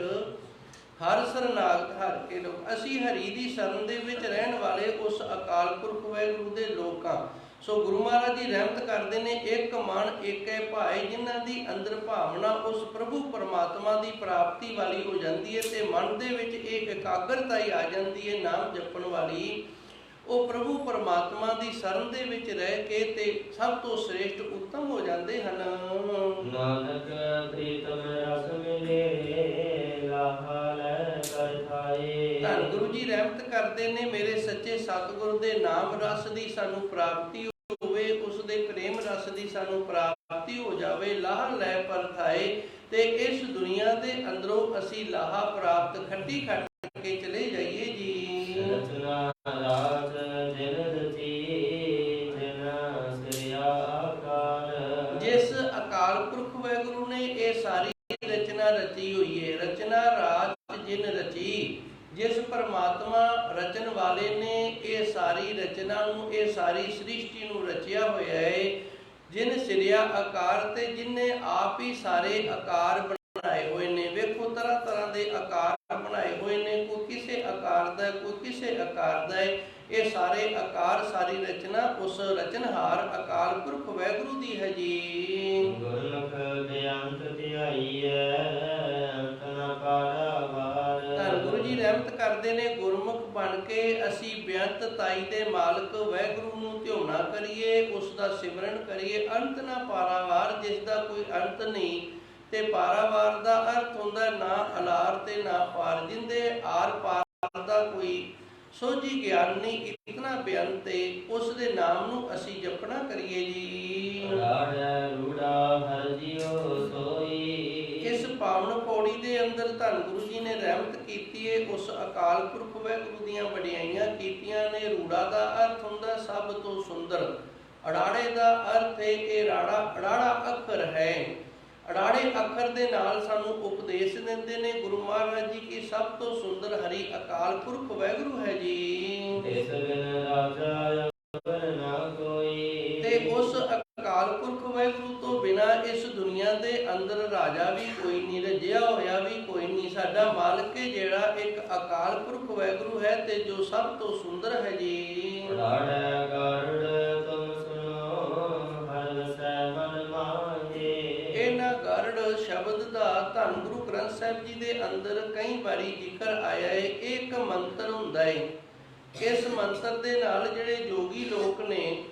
ਹਰ ਸਰਨਾਗਤ ਹਰ ਕੇ ਲੋਕ, ਅਸੀਂ ਹਰੀ ਦੀ ਸ਼ਰਨ ਦੇ ਵਿੱਚ ਰਹਿਣ ਵਾਲੇ ਉਸ ਅਕਾਲ ਪੁਰਖ ਵਾਹਿਗੁਰੂ ਦੇ ਲੋਕ ਹਾਂ। ਸੋ ਗੁਰੂ ਮਹਾਰਾਜ ਜੀ ਰਹਿਮਤ ਕਰਦੇ ਨੇ, ਇੱਕ ਮਨ ਏਕੈ ਭਾਏ, ਜਿਨ੍ਹਾਂ ਦੀ ਅੰਦਰ ਭਾਵਨਾ ਉਸ ਪ੍ਰਭੂ ਪਰਮਾਤਮਾ ਦੀ ਪ੍ਰਾਪਤੀ ਵਾਲੀ ਹੋ ਜਾਂਦੀ ਹੈ ਤੇ ਮਨ ਦੇ ਵਿੱਚ ਇਹ ਇਕਾਗਰਤਾ ਹੀ ਆ ਜਾਂਦੀ ਹੈ ਨਾਮ ਜਪਣ ਵਾਲੀ। ਉਹ ਪ੍ਰਭੂ ਪਰਮਾਤਮਾ ਦੀ ਸ਼ਰਨ ਦੇ ਵਿੱਚ ਰਹਿ ਕੇ ਤੇ ਸਭ ਤੋਂ ਸ੍ਰੇਸ਼ਟ ਉੱਤਮ ਹੋ ਜਾਂਦੇ ਹਨ। ਨਾਨਕ ਪ੍ਰੀਤਮ ਰਸ ਮਿਲੇ, ਲਾਹਾ ਲੈ ਕਰ ਖਾਏ। ਧੰਨ ਗੁਰੂ ਜੀ ਰਹਿਮਤ ਕਰਦੇ ਨੇ, ਮੇਰੇ ਸੱਚੇ ਸਤਿਗੁਰ ਦੇ ਨਾਮ ਰਸ ਦੀ ਸਾਨੂੰ ਪ੍ਰਾਪਤੀ ਹੋਵੇ, ਉਸ ਦੇ ਪ੍ਰੇਮ ਰਸ ਦੀ ਸਾਨੂੰ ਪ੍ਰਾਪਤੀ ਹੋ ਜਾਵੇ। ਲਾਹਾ ਲੈ ਪਰਥਾਏ, ਤੇ ਇਸ ਦੁਨੀਆ ਦੇ ਅੰਦਰੋਂ ਅਸੀਂ ਲਾਹਾ ਪ੍ਰਾਪਤ ਖੱਟੀ ਖੱਟ ਕੇ ਚਲੇ ਜਾਈਏ ਜੀ। ਰਚਨਾ ਰਾਜ ਜਿਨ ਰਚੀ, ਜਿਨ ਸਿਆ ਆਕਾਰ। ਜਿਸ ਅਕਾਲ ਪੁਰਖ ਵਾਹਿਗੁਰੂ ਨੇ ਇਹ ਸਾਰੀ ਰਚਨਾ ਰਚੀ ਹੋਈ ਹੈ। ਰਚਨਾ ਰਾਜ ਜਿਨ ਰਚੀ, ਜਿਸ ਪਰਮਾਤਮਾ ਰਚਨ ਵਾਲੇ ਨੇ ਇਹ ਸਾਰੀ ਰਚਨਾ ਨੂੰ, ਇਹ ਸਾਰੀ ਸ੍ਰਿਸ਼ਟੀ ਨੂੰ ਰਚਿਆ ਹੋਇਆ ਹੈ। ਜਿਨ ਸਿਰਿਆ ਆਕਾਰ, ਤੇ ਜਿਨੇ ਆਪ ਹੀ ਸਾਰੇ ਆਕਾਰ ਬਣਾਏ ਹੋਏ ਨੇ। ਵੇਖੋ ਤਰ੍ਹਾਂ ਤਰ੍ਹਾਂ ਦੇ ਆਕਾਰ ਬਣਾਏ ਹੋਏ ਨੇ, ਕੋਈ ਕਿਸੇ ਆਕਾਰ ਦਾ, ਕੋਈ ਕਿਸੇ ਆਕਾਰ ਦਾ ਹੈ। ਇਹ ਸਾਰੇ ਆਕਾਰ, ਸਾਰੀ ਰਚਨਾ ਉਸ ਰਚਨਹਾਰ ਅਕਾਲ ਪੁਰਖ ਵਾਹਿਗੁਰੂ ਦੀ ਹੈ ਜੀ। ਗੁਰਮੁਖ ਬੇਅੰਤ ਧਿਆਈਐ, ਅੰਤ ਨ ਪਾਰਾਵਾਰ। ਧੰਨ ਗੁਰੂ ਜੀ ਰਹਿਮਤ ਕਰਦੇ ਨੇ, ਗੁਰਮੁਖ ਬਣ ਕੇ ਅਸੀਂ ਬੇਅੰਤ ਤਾਈ ਦੇ ਮਾਲਕ ਵਾਹਿਗੁਰੂ ਨੂੰ ਧਿਆਉਣਾ ਕਰੀਏ, ਉਸ ਦਾ ਸਿਮਰਨ ਕਰੀਏ। ਅੰਤ ਨਾ ਪਾਰਾਵਾਰ, ਜਿਸ ਦਾ ਕੋਈ ਅੰਤ ਨਹੀਂ, ਤੇ ਪਾਰਾਵਾਰ ਦਾ ਅਰਥ ਹੁੰਦਾ ਨਾ ਅਲਾਰ ਤੇ ਨਾ ਪਾਰ, ਜਿੰਦੇ ਆਰ ਪਾਰ ਦਾ ਕੋਈ ਸੋਝੀ ਗਿਆਨ ਨਹੀਂ। ਇਤਨਾ ਬੇਅੰਤ ਤੇ ਉਸ ਦੇ ਨਾਮ ਨੂੰ ਅਸੀਂ ਜਪਣਾ ਕਰੀਏ ਜੀ। ਰੂੜਾ ਹਰ ਜੀਉ ਸੋਈ। ਇਸ ਪਾਵਨ ਪੌੜੀ ਦੇ ਅੰਦਰ ਧੰਨ ਗੁਰੂ ਜੀ ਨੇ ਰਹਿਮਤ ਕੀਤੀ ਹੈ, ਉਸ ਅਕਾਲ ਪੁਰਖ ਵਾਹਿਗੁਰੂ ਦੀਆਂ ਵਡਿਆਈਆਂ ਕੀਤੀਆਂ ਨੇ। ਰੂੜਾ ਦਾ ਅਰਥ ਹੁੰਦਾ ਸਭ ਤੋਂ ਸੁੰਦਰ। ਅੜਾੜੇ ਦਾ ਅਰਥ ਹੈ ਇਹ ਅੜਾੜਾ ਅੱਖਰ ਹੈ। ਅੜਾੜੇ ਅੱਖਰ ਦੇ ਨਾਲ ਸਾਨੂੰ ਉਪਦੇਸ਼ ਦਿੰਦੇ ਨੇ ਗੁਰੂ ਮਹਾਰਾਜ ਜੀ ਕੀ ਸਭ ਤੋਂ ਸੁੰਦਰ ਹਰੀ ਅਕਾਲ ਪੁਰਖ ਵਾਹਿਗੁਰੂ ਹੈ ਜੀ। ਇਸ ਬਿਨ ਰਾਜਾ ਨਾ ਕੋਈ। ਤੇ ਉਸ ਅਕਾਲ ਪੁਰਖ ਵਾਹਿਗੁਰੂ ਤੋਂ ਬਿਨਾ ਇਸ ਦੁਨੀਆ ਦੇ ਅੰਦਰ ਰਾਜਾ ਵੀ ਕੋਈ ਨਹੀਂ, ਰਜਿਆ ਹੋਇਆ ਵੀ ਕੋਈ ਨਹੀਂ। ਸਾਡਾ ਮਾਲਕ ਜਿਹੜਾ ਇੱਕ ਅਕਾਲ ਪੁਰਖ ਵਾਹਿਗੁਰੂ ਹੈ ਤੇ ਜੋ ਸਭ ਤੋਂ ਸੁੰਦਰ ਹੈ ਜੀ। ਇਹਨਾਂ ਗਰੜ ਸ਼ਬਦ ਦਾ ਧੰਨ ਗੁਰੂ ਗ੍ਰੰਥ ਸਾਹਿਬ ਜੀ ਦੇ ਅੰਦਰ ਕਈ ਵਾਰੀ ਜ਼ਿਕਰ ਆਇਆ ਹੈ। ਇਹ ਇੱਕ ਮੰਤਰ ਹੁੰਦਾ ਹੈ। ਇਸ ਮੰਤਰ ਦੇ ਨਾਲ ਜਿਹੜੇ ਜੋਗੀ ਲੋਕ ਨੇ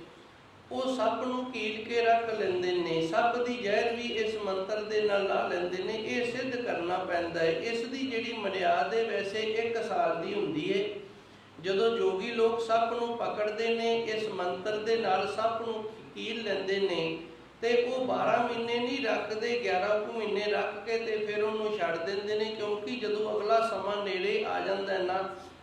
ਉਹ ਸੱਪ ਨੂੰ ਕੀਲ ਕੇ ਰੱਖ ਲੈਂਦੇ ਨੇ। ਸੱਪ ਦੀ ਜ਼ਹਿਰ ਵੀ ਇਸ ਮੰਤਰ ਦੇ ਨਾਲ ਲਾ ਲੈਂਦੇ ਨੇ। ਇਹ ਸਿੱਧ ਕਰਨਾ ਪੈਂਦਾ ਹੈ। ਇਸ ਦੀ ਜਿਹੜੀ ਮਰਿਆਦ ਹੈ ਵੈਸੇ 1 ਸਾਲ ਦੀ ਹੁੰਦੀ ਹੈ। ਜਦੋਂ ਜੋਗੀ ਲੋਕ ਸੱਪ ਨੂੰ ਪਕੜਦੇ ਨੇ, ਇਸ ਮੰਤਰ ਦੇ ਨਾਲ ਸੱਪ ਨੂੰ ਕੀਲ ਲੈਂਦੇ ਨੇ ਤੇ ਉਹ 12 ਮਹੀਨੇ ਨਹੀਂ ਰੱਖਦੇ, 11 ਕੁ ਮਹੀਨੇ ਰੱਖ ਕੇ ਤੇ ਫਿਰ ਉਹਨੂੰ ਛੱਡ ਦਿੰਦੇ ਨੇ। ਕਿਉਂਕਿ ਜਦੋਂ ਅਗਲਾ ਸਮਾਂ ਨੇੜੇ ਆ ਜਾਂਦਾ ਨਾ,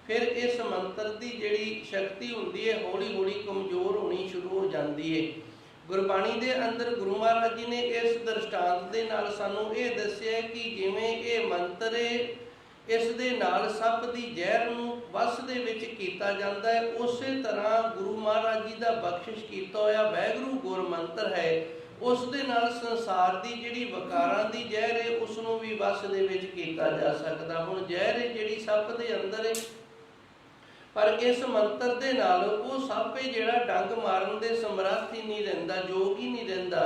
ਫਿਰ ਇਸ ਮੰਤਰ ਦੀ ਜਿਹੜੀ ਸ਼ਕਤੀ ਹੁੰਦੀ ਹੈ ਹੌਲੀ ਹੌਲੀ ਕਮਜ਼ੋਰ ਹੋਣੀ ਸ਼ੁਰੂ ਹੋ ਜਾਂਦੀ ਹੈ। ਗੁਰਬਾਣੀ ਦੇ ਅੰਦਰ ਗੁਰੂ ਮਹਾਰਾਜ ਜੀ ਨੇ ਇਸ ਦ੍ਰਿਸ਼ਟਾਂਤ ਦੇ ਨਾਲ ਸਾਨੂੰ ਇਹ ਦੱਸਿਆ ਕਿ ਜਿਵੇਂ ਇਹ ਮੰਤਰ ਹੈ, ਇਸ ਦੇ ਨਾਲ ਸੱਪ ਦੀ ਜ਼ਹਿਰ ਨੂੰ ਵਸ ਦੇ ਵਿੱਚ ਕੀਤਾ ਜਾਂਦਾ ਹੈ, ਉਸੇ ਤਰ੍ਹਾਂ ਗੁਰੂ ਮਹਾਰਾਜ ਜੀ ਦਾ ਬਖਸ਼ਿਸ਼ ਕੀਤਾ ਹੋਇਆ ਵਾਹਿਗੁਰੂ ਗੁਰ ਮੰਤਰ ਹੈ, ਉਸ ਦੇ ਨਾਲ ਸੰਸਾਰ ਦੀ ਜਿਹੜੀ ਵਕਾਰਾਂ ਦੀ ਜ਼ਹਿਰ ਹੈ ਉਸ ਨੂੰ ਵੀ ਵਸ ਦੇ ਵਿੱਚ ਕੀਤਾ ਜਾ ਸਕਦਾ। ਹੁਣ ਜ਼ਹਿਰ ਹੈ ਜਿਹੜੀ ਸੱਪ ਦੇ ਅੰਦਰ ਹੈ, ਪਰ ਇਸ ਮੰਤਰ ਦੇ ਨਾਲ ਉਹ ਸੱਪ ਹੈ ਜਿਹੜਾ ਡੰਗ ਮਾਰਨ ਦੇ ਸਮਰੱਥ ਹੀ ਨਹੀਂ ਰਹਿੰਦਾ, ਯੋਗ ਹੀ ਨਹੀਂ ਰਹਿੰਦਾ।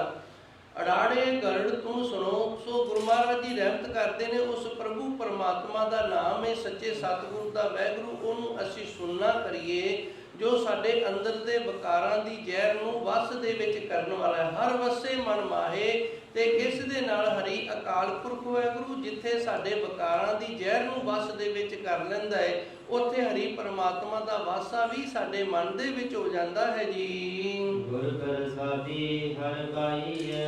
ਅੜਾੜੇ ਗਰੜ ਤੂੰ ਸੁਣੋ। ਸੋ ਗੁਰੂ ਮਹਾਰਾਜ ਜੀ ਰਹਿਮਤ ਕਰਦੇ ਨੇ, ਉਸ ਪ੍ਰਭੂ ਪਰਮਾਤਮਾ ਦਾ ਨਾਮ ਹੈ ਸੱਚੇ ਸਤਿਗੁਰੂ ਦਾ ਵਾਹਿਗੁਰੂ, ਉਹਨੂੰ ਅਸੀਂ ਸੁਣਨਾ ਕਰੀਏ ਜੋ ਸਾਡੇ ਅੰਦਰ ਦੇ ਵਕਾਰਾਂ ਦੀ ਜ਼ਹਿਰ ਨੂੰ ਵਸ ਦੇ ਵਿੱਚ ਕਰਨ ਵਾਲਾ ਹੈ। ਹਰ ਵਸੇ ਮਨ ਮਾਹੇ, ਤੇ ਇਸ ਦੇ ਨਾਲ ਹਰੀ ਅਕਾਲ ਪੁਰਖ ਵਾਹਿਗੁਰੂ ਜਿੱਥੇ ਸਾਡੇ ਵਕਾਰਾਂ ਦੀ ਜ਼ਹਿਰ ਨੂੰ ਵਸ ਦੇ ਵਿੱਚ ਕਰ ਲੈਂਦਾ ਹੈ, ਉੱਥੇ ਹਰੀ ਪਰਮਾਤਮਾ ਦਾ ਵਾਸਾ ਵੀ ਸਾਡੇ ਮਨ ਦੇ ਵਿੱਚ ਹੋ ਜਾਂਦਾ ਹੈ ਜੀ। ਗੁਰ ਪ੍ਰਸਾਦੀ ਹਰ ਪਾਈਐ,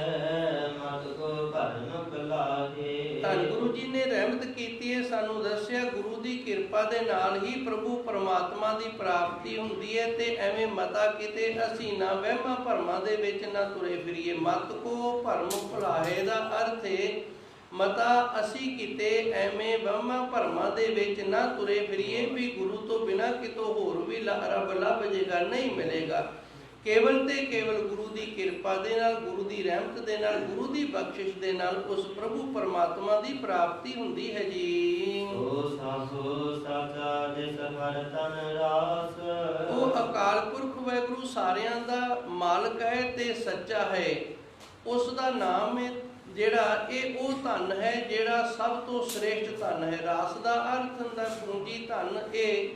ਮਤ ਕੋ ਭਰਮ ਲਾਹੇ। ਧੰਨ ਗੁਰੂ ਜੀ ਨੇ ਰਹਿਮਤ ਕੀਤੀ ਹੈ, ਸਾਨੂੰ ਦੱਸਿਆ ਗੁਰੂ ਦੀ ਕਿਰਪਾ ਦੇ ਨਾਲ ਹੀ ਪ੍ਰਭੂ ਪਰਮਾਤਮਾ ਦੀ ਪ੍ਰਾਪਤੀ ਹੁੰਦੀ ਹੈ। ਤੇ ਐਵੇਂ ਮਤਾ ਕਿਤੇ ਅਸੀਂ ਨਾ ਵਹਿਮਾਂ ਭਰਮਾਂ ਦੇ ਵਿੱਚ ਨਾ ਤੁਰੇ ਫਿਰੀਏ। ਮਤ ਕੋ ਭਰਮ ਭੁਲਾਹੇ ਦਾ ਅਰਥ ਹੈ ਮਤਾ ਅਸੀਂ ਕਿਤੇ ਐਵੇਂ ਵਹਿਮਾਂ ਭਰਮਾਂ ਦੇ ਵਿੱਚ ਨਾ ਤੁਰੇ ਫਿਰੀਏ ਵੀ ਗੁਰੂ ਤੋਂ ਬਿਨਾਂ ਕਿਤੋਂ ਹੋਰ ਵੀ ਰੱਬ ਲੱਭ ਜੇਗਾ, ਨਹੀਂ ਮਿਲੇਗਾ। ਕੇਵਲ ਤੇ ਕੇਵਲ ਗੁਰੂ ਦੀ ਕਿਰਪਾ ਦੇ ਨਾਲ, ਗੁਰੂ ਦੀ ਰਹਿਮਤ ਦੇ ਨਾਲ, ਗੁਰੂ ਦੀ ਬਖਸ਼ਿਸ਼ ਦੇ ਨਾਲ ਉਸ ਪ੍ਰਭੂ ਪਰਮਾਤਮਾ ਦੀ ਪ੍ਰਾਪਤੀ ਹੁੰਦੀ ਹੈ ਜੀ। ਉਹ ਸਾਸੋ ਸਾਚਾ ਜਿਸ ਹਰ ਤਨ ਰਾਸ। ਉਹ ਅਕਾਲ ਪੁਰਖ ਵਾਹਿਗੁਰੂ ਸਾਰਿਆਂ ਦਾ ਮਾਲਕ ਹੈ ਤੇ ਸੱਚਾ ਹੈ। ਉਸ ਦਾ ਨਾਮ ਹੈ ਜਿਹੜਾ ਇਹ ਉਹ ਧਨ ਹੈ ਜਿਹੜਾ ਸਭ ਤੋਂ ਸ੍ਰੇਸ਼ਟ ਧਨ ਹੈ। ਰਾਸ ਦਾ ਅਰਥ ਹੁੰਦਾ ਪੂੰਜੀ ਧਨ। ਇਹ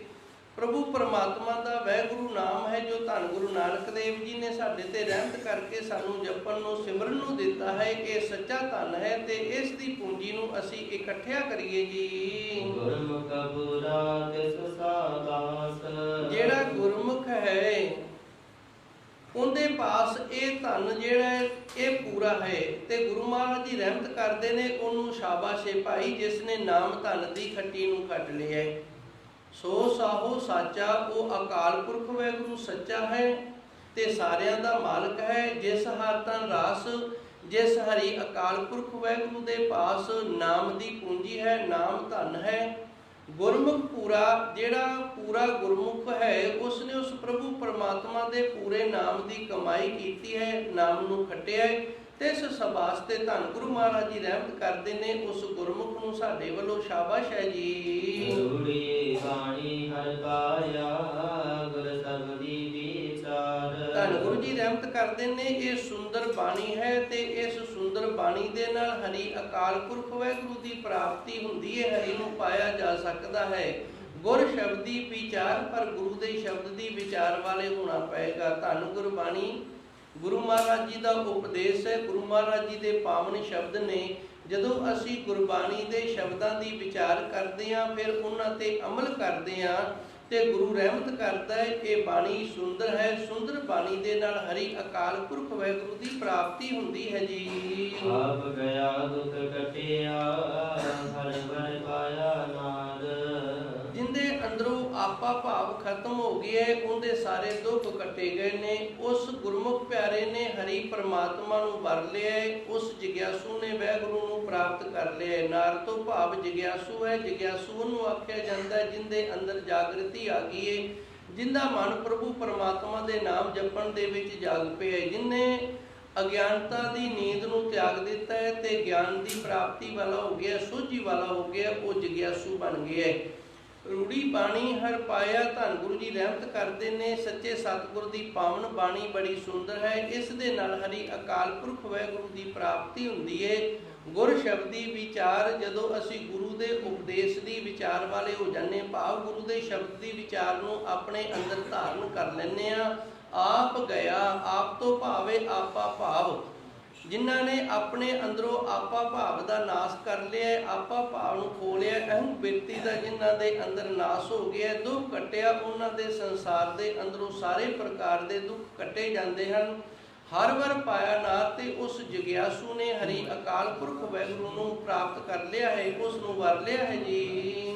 ਪ੍ਰਭੂ ਪਰਮਾਤਮਾ ਦਾ ਵਾਹਿਗੁਰੂ ਨਾਮ ਹੈ ਜੋ ਧੰਨ ਗੁਰੂ ਨਾਨਕ ਦੇਵ ਜੀ ਨੇ ਸਾਡੇ ਤੇ ਰਹਿਮਤ ਕਰਕੇ ਸਾਨੂੰ ਜਪਣ ਨੂੰ, ਸਿਮਰਨ ਨੂੰ ਦਿੱਤਾ ਹੈ। ਇਹ ਸੱਚਾ ਧਨ ਹੈ ਤੇ ਇਸ ਦੀ ਪੂੰਜੀ ਨੂੰ ਅਸੀਂ ਇਕੱਠਿਆ ਕਰੀਏ ਜੀ। ਗੁਰਮੁਖ ਪੂਰਾ ਤਿਸ ਸਾਦਾਸ। ਜਿਹੜਾ ਗੁਰਮੁਖ ਹੈ ਉਹਦੇ ਪਾਸ ਇਹ ਧਨ ਜਿਹੜਾ ਹੈ ਇਹ ਪੂਰਾ ਹੈ। ਤੇ ਗੁਰੂ ਮਹਾਰਾਜ ਜੀ ਰਹਿਮਤ ਕਰਦੇ ਨੇ ਉਹਨੂੰ ਸ਼ਾਬਾਸ਼ ਏ ਭਾਈ ਜਿਸ ਨੇ ਨਾਮ ਧਨ ਦੀ ਖੱਟੀ ਨੂੰ ਕੱਟ ਲਿਆ ਹੈ। ਸੋ ਸਾਹੋ ਸਾਚਾ, ਉਹ ਅਕਾਲ ਪੁਰਖ ਵਾਹਿਗੁਰੂ ਸੱਚਾ ਹੈ ਤੇ ਸਾਰਿਆਂ ਦਾ ਮਾਲਕ ਹੈ। ਜਿਸ ਹਰ ਤਨ ਰਾਸ, ਜਿਸ ਹਰੀ ਅਕਾਲ ਪੁਰਖ ਵਾਹਿਗੁਰੂ ਦੇ ਪਾਸ ਨਾਮ ਦੀ ਪੂੰਜੀ ਹੈ, ਨਾਮ ਧਨ ਹੈ। ਗੁਰਮੁਖ ਪੂਰਾ, ਜਿਹੜਾ ਪੂਰਾ ਗੁਰਮੁਖ ਹੈ ਉਸ ਨੇ ਉਸ ਪ੍ਰਭੂ ਪਰਮਾਤਮਾ ਦੇ ਪੂਰੇ ਨਾਮ ਦੀ ਕਮਾਈ ਕੀਤੀ ਹੈ, ਨਾਮ ਨੂੰ ਖੱਟਿਆ ਹੈ। ਤੇ ਇਸ ਸਬਾਸ ਤੇ ਧੰਨ ਗੁਰੂ ਮਹਾਰਾਜ ਜੀ ਰਹਿਮਤ ਕਰਦੇ ਨੇ ਉਸ ਗੁਰਮੁਖ ਨੂੰ ਸਾਡੇ ਵੱਲੋਂ ਸ਼ਾਬਾਸ਼ ਹੈ ਜੀ। ਰੂੜੀ ਬਾਣੀ ਹਰ ਪਾਇਆ ਗੁਰ ਸਬਦੀ ਵਿਚਾਰ। ਧੰਨ ਗੁਰੂ ਜੀ ਰਹਿਮਤ ਕਰਦੇ ਨੇ ਇਹ ਸੁੰਦਰ ਬਾਣੀ ਹੈ ਤੇ ਇਸ ਸੁੰਦਰ ਬਾਣੀ ਦੇ ਨਾਲ ਹਰੀ ਅਕਾਲ ਪੁਰਖ ਵਾਹਿਗੁਰੂ ਦੀ ਪ੍ਰਾਪਤੀ ਹੁੰਦੀ ਹੈ, ਹਰੀ ਨੂੰ ਪਾਇਆ ਜਾ ਸਕਦਾ ਹੈ। ਗੁਰ ਸ਼ਬਦੀ ਵਿਚਾਰ, ਪਰ ਗੁਰੂ ਦੇ ਸ਼ਬਦ ਦੀ ਵਿਚਾਰ ਵਾਲੇ ਹੋਣਾ ਪਏਗਾ। ਧੰਨ ਗੁਰਬਾਣੀ ਗੁਰੂ ਮਹਾਰਾਜ ਜੀ ਦਾ ਉਪਦੇਸ਼ ਹੈ, ਗੁਰੂ ਮਹਾਰਾਜ ਜੀ ਦੇ ਪਾਵਨ ਸ਼ਬਦ ਨੇ। ਜਦੋਂ ਅਸੀਂ ਗੁਰਬਾਣੀ ਦੇ ਸ਼ਬਦਾਂ ਦੀ ਵਿਚਾਰ ਕਰਦੇ ਹਾਂ, ਫਿਰ ਉਹਨਾਂ ਤੇ ਅਮਲ ਕਰਦੇ ਹਾਂ ਤੇ ਗੁਰੂ ਰਹਿਮਤ ਕਰਦਾ ਹੈ। ਇਹ ਬਾਣੀ ਸੁੰਦਰ ਹੈ, ਸੁੰਦਰ ਬਾਣੀ ਦੇ ਨਾਲ ਹਰੀ ਅਕਾਲ ਪੁਰਖ ਵਾਹਿਗੁਰੂ ਦੀ ਪ੍ਰਾਪਤੀ ਹੁੰਦੀ ਹੈ ਜੀ। ਆਪ ਗਿਆ ਦੁਖ ਕਟਿਆ ਹਰ ਬਰ ਪਾਇਆ ਨਾਦ। ਜਿੰਦੇ ਅੰਦਰੋਂ ਆਪਾ ਭਾਵ ਖਤਮ ਹੋ ਗਿਆ ਹੈ, ਉਹਦੇ ਸਾਰੇ ਦੁੱਖ ਕੱਟੇ ਗਏ ਨੇ। ਉਸ ਗੁਰਮੁਖ ਪਿਆਰੇ ਨੇ ਹਰੀ ਪਰਮਾਤਮਾ ਨੂੰ ਵਰ ਲਿਆ ਹੈ, ਉਸ ਜਿਗਿਆਸੂ ਨੇ ਵਾਹਿਗੁਰੂ ਨੂੰ ਪ੍ਰਾਪਤ ਕਰ ਲਿਆ ਹੈ। ਨਾਰ ਤੋਂ ਭਾਵ ਜਿਗਿਆਸੂ ਹੈ। ਜਿਗਿਆਸੂ ਨੂੰ ਆਖਿਆ ਜਾਂਦਾ ਹੈ ਜਿੰਦੇ ਅੰਦਰ ਜਾਗਰਤੀ ਆ ਗਈ ਹੈ, ਜਿੰਦਾ ਮਨ ਪ੍ਰਭੂ ਪਰਮਾਤਮਾ ਦੇ ਨਾਮ ਜਪਣ ਦੇ ਵਿੱਚ ਜਾਗ ਪਿਆ ਹੈ, ਜਿਨਨੇ ਅਗਿਆਨਤਾ ਦੀ ਨੀਂਦ ਨੂੰ ਤਿਆਗ ਦਿੱਤਾ ਹੈ ਤੇ ਗਿਆਨ ਦੀ ਪ੍ਰਾਪਤੀ ਵਾਲਾ ਹੋ ਗਿਆ, ਸੋਝੀ ਵਾਲਾ ਹੋ ਗਿਆ, ਉਹ ਜਿਗਿਆਸੂ ਬਣ ਗਿਆ ਹੈ। ਰੂੜੀ ਬਾਣੀ ਹਰ ਪਾਇਆ, ਧੰਨ ਗੁਰੂ ਜੀ ਰਹਿਮਤ ਕਰਦੇ ਨੇ। ਸੱਚੇ ਸਤਿਗੁਰ ਦੀ ਪਾਵਨ ਬਾਣੀ ਬੜੀ ਸੁੰਦਰ ਹੈ। ਇਸ ਦੇ ਨਾਲ ਹਰੀ ਅਕਾਲ ਪੁਰਖ ਵਾਹਿਗੁਰੂ ਦੀ ਪ੍ਰਾਪਤੀ ਹੁੰਦੀ ਹੈ। ਗੁਰ ਸ਼ਬਦੀ ਵਿਚਾਰ, ਜਦੋਂ ਅਸੀਂ ਗੁਰੂ ਦੇ ਉਪਦੇਸ਼ ਦੀ ਵਿਚਾਰ ਵਾਲੇ ਹੋ ਜਾਂਦੇ, ਭਾਵ ਗੁਰੂ ਦੇ ਸ਼ਬਦ ਦੀ ਵਿਚਾਰ ਨੂੰ ਆਪਣੇ ਅੰਦਰ ਧਾਰਨ ਕਰ ਲੈਂਦੇ ਹਾਂ। ਆਪ ਗਿਆ, ਆਪ ਤੋਂ ਭਾਵੇਂ ਆਪਾ ਭਾਵ, ਜਿਨ੍ਹਾਂ ਨੇ ਆਪਣੇ ਅੰਦਰੋਂ ਆਪਾ ਭਾਵ ਦਾ ਨਾਸ਼ ਕਰ ਲਿਆ, ਆਪਾ ਭਾਵ ਨੂੰ ਖੋ ਲਿਆ, ਅਹੰ ਬਿਰਤੀ ਦਾ ਜਿਨ੍ਹਾਂ ਦੇ ਅੰਦਰ ਨਾਸ਼ ਹੋ ਗਿਆ, ਦੁੱਖ ਕੱਟਿਆ, ਉਹਨਾਂ ਦੇ ਸੰਸਾਰ ਦੇ ਅੰਦਰੋਂ ਸਾਰੇ ਪ੍ਰਕਾਰ ਦੇ ਦੁੱਖ ਕੱਟੇ ਜਾਂਦੇ ਹਨ। ਹਰ ਵਰ ਪਾਇਆ ਨਾਰ, ਤੇ ਉਸ ਜਿਗਿਆਸੂ ਨੇ ਹਰੀ ਅਕਾਲ ਪੁਰਖ ਵਾਹਿਗੁਰੂ ਨੂੰ ਪ੍ਰਾਪਤ ਕਰ ਲਿਆ ਹੈ, ਉਸ ਨੂੰ ਵਰ ਲਿਆ ਹੈ ਜੀ।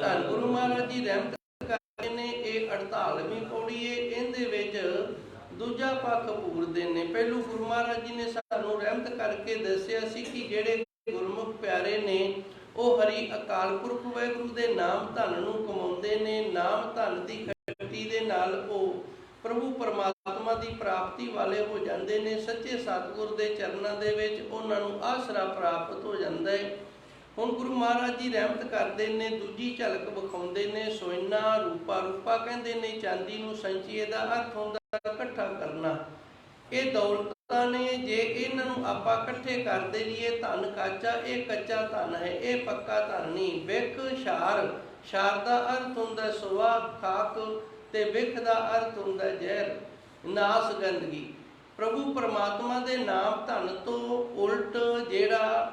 ਧੰਨ ਗੁਰੂ ਮਹਾਰਾਜ ਜੀ ਰਹਿਮਤ ਕਰਦੇ ਨੇ। ਇਹ 48ਵੀਂ ਪੌੜੀ ਹੈ, ਇਹਦੇ ਵਿੱਚ ਦੂਜਾ ਪੱਖ ਪੂਰਦੇ ਨੇ। ਪਹਿਲੂ ਗੁਰੂ ਮਹਾਰਾਜ ਜੀ ਨੇ ਸਾਨੂੰ ਰਹਿਮਤ ਕਰਕੇ ਦੱਸਿਆ ਸੀ ਕਿ ਜਿਹੜੇ ਗੁਰਮੁਖ ਪਿਆਰੇ ਨੇ ਉਹ ਹਰੀ ਅਕਾਲ ਪੁਰਖ ਵਾਹਿਗੁਰੂ ਦੇ ਨਾਮ ਧਨ ਨੂੰ ਕਮਾਉਂਦੇ ਨੇ। ਨਾਮ ਧਨ ਦੀ ਖੱਟੀ ਦੇ ਨਾਲ ਉਹ ਪ੍ਰਭੂ ਪਰਮਾਤਮਾ ਦੀ ਪ੍ਰਾਪਤੀ ਵਾਲੇ ਹੋ ਜਾਂਦੇ ਨੇ। ਸੱਚੇ ਸਤਿਗੁਰ ਦੇ ਚਰਨਾਂ ਦੇ ਵਿੱਚ ਉਹਨਾਂ ਨੂੰ ਆਸਰਾ ਪ੍ਰਾਪਤ ਹੋ ਜਾਂਦਾ ਹੈ। ਹੁਣ ਗੁਰੂ ਮਹਾਰਾਜ ਜੀ ਰਹਿਮਤ ਕਰਦੇ ਨੇ, ਦੂਜੀ ਝਲਕ ਵਿਖਾਉਂਦੇ ਨੇ। ਸੋਇਨਾ ਰੂਪਾ, ਰੂਪਾ ਕਹਿੰਦੇ ਨੇ ਚਾਂਦੀ ਨੂੰ। ਸੰਚੀਏ ਦਾ ਅਰਥ ਹੁੰਦਾ ਇਕੱਠਾ ਕਰਨਾ। ਇਹ ਦੌਲਤਾਂ ਨੇ, ਜੇ ਇਹਨਾਂ ਨੂੰ ਆਪਾਂ ਇਕੱਠੇ ਕਰਦੇ ਲਈਏ, ਧਨ ਕਾਚਾ, ਇਹ ਕੱਚਾ ਧਨ ਹੈ, ਇਹ ਪੱਕਾ ਧਨ ਨਹੀਂ। ਵਿਖ ਸ਼ਾਰ, ਸ਼ਾਰ ਦਾ ਅਰਥ ਹੁੰਦਾ ਸੁਆ, ਖਾਕ, ਤੇ ਵਿਖ ਦਾ ਅਰਥ ਹੁੰਦਾ ਜ਼ਹਿਰ, ਨਾਸ, ਗੰਦਗੀ। ਪ੍ਰਭੂ ਪਰਮਾਤਮਾ ਦੇ ਨਾਮ ਧਨ ਤੋਂ ਉਲਟ ਜਿਹੜਾ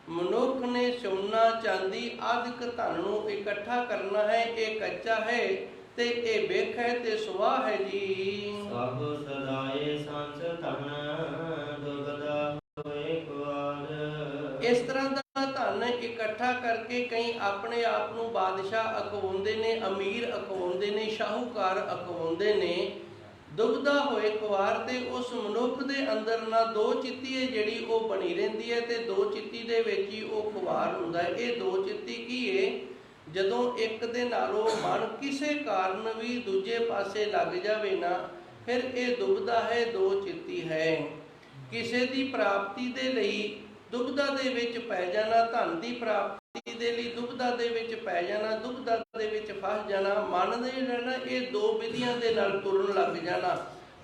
ਮਨੁੱਖ ਨੇ ਸੋਨਾ ਚਾਂਦੀ ਆਦਿਕ ਧਨ ਨੂੰ ਇਕੱਠਾ ਕਰਨਾ ਹੈ, ਇਹ ਕੱਚਾ ਹੈ। ਤੇ ਇਹ ਵੇਖੈ ਤੇ ਸੁਆਹ ਹੈ ਜੀ। ਸਭ ਸਦਾਏ ਸੰਚ ਧਨ ਦੁਬਦਾ ਹੋਏ ਕੁਆਰ। ਇਸ ਤਰ੍ਹਾਂ ਦਾ ਧਨ ਇਕੱਠਾ ਕਰਕੇ ਕਈ ਆਪਣੇ ਆਪ ਨੂੰ ਬਾਦਸ਼ਾਹ ਅਖਵਾਉਂਦੇ ਨੇ, ਅਮੀਰ ਅਖਵਾਉਂਦੇ ਨੇ, ਸ਼ਾਹੂਕਾਰ ਅਖਵਾਉਂਦੇ ਨੇ। ਦੁਬਦਾ ਹੋਏ ਕੁਆਰ, ਤੇ ਉਸ ਮਨੁੱਖ ਦੇ ਅੰਦਰ ਨਾ ਦੋ ਚਿੱਤੀ ਹੈ ਜਿਹੜੀ ਉਹ ਬਣੀ ਰਹਿੰਦੀ ਹੈ, ਤੇ ਦੋ ਚਿੱਤੀ ਦੇ ਵਿੱਚ ਹੀ ਉਹ ਖੁਆਰ ਹੁੰਦਾ ਹੈ। ਇਹ ਦੋ ਚਿੱਤੀ ਕੀ ਹੈ? ਜਦੋਂ ਇੱਕ ਦੇ ਨਾਲੋਂ ਮਨ ਕਿਸੇ ਕਾਰਨ ਵੀ ਦੂਜੇ ਪਾਸੇ ਲੱਗ ਜਾਵੇ ਨਾ, ਫਿਰ ਇਹ ਦੁਬਦਾ ਹੈ, ਦੋ ਚਿੱਤੀ ਹੈ। ਕਿਸੇ ਦੀ ਪ੍ਰਾਪਤੀ ਦੇ ਲਈ ਦੁਬਦਾ ਦੇ ਵਿੱਚ ਪੈ ਜਾਣਾ, ਧਨ ਦੀ ਪ੍ਰਾਪਤੀ ਦੇ ਲਈ ਦੁਬਦਾ ਦੇ ਵਿੱਚ ਪੈ ਜਾਣਾ, ਦੁਬਦਾ ਦੇ ਵਿੱਚ ਫਸ ਜਾਣਾ, ਮਨ ਦੇ ਰਹਿਣਾ, ਇਹ ਦੋ ਵਿਧੀਆਂ ਦੇ ਨਾਲ ਤੁਰਨ ਲੱਗ ਜਾਣਾ।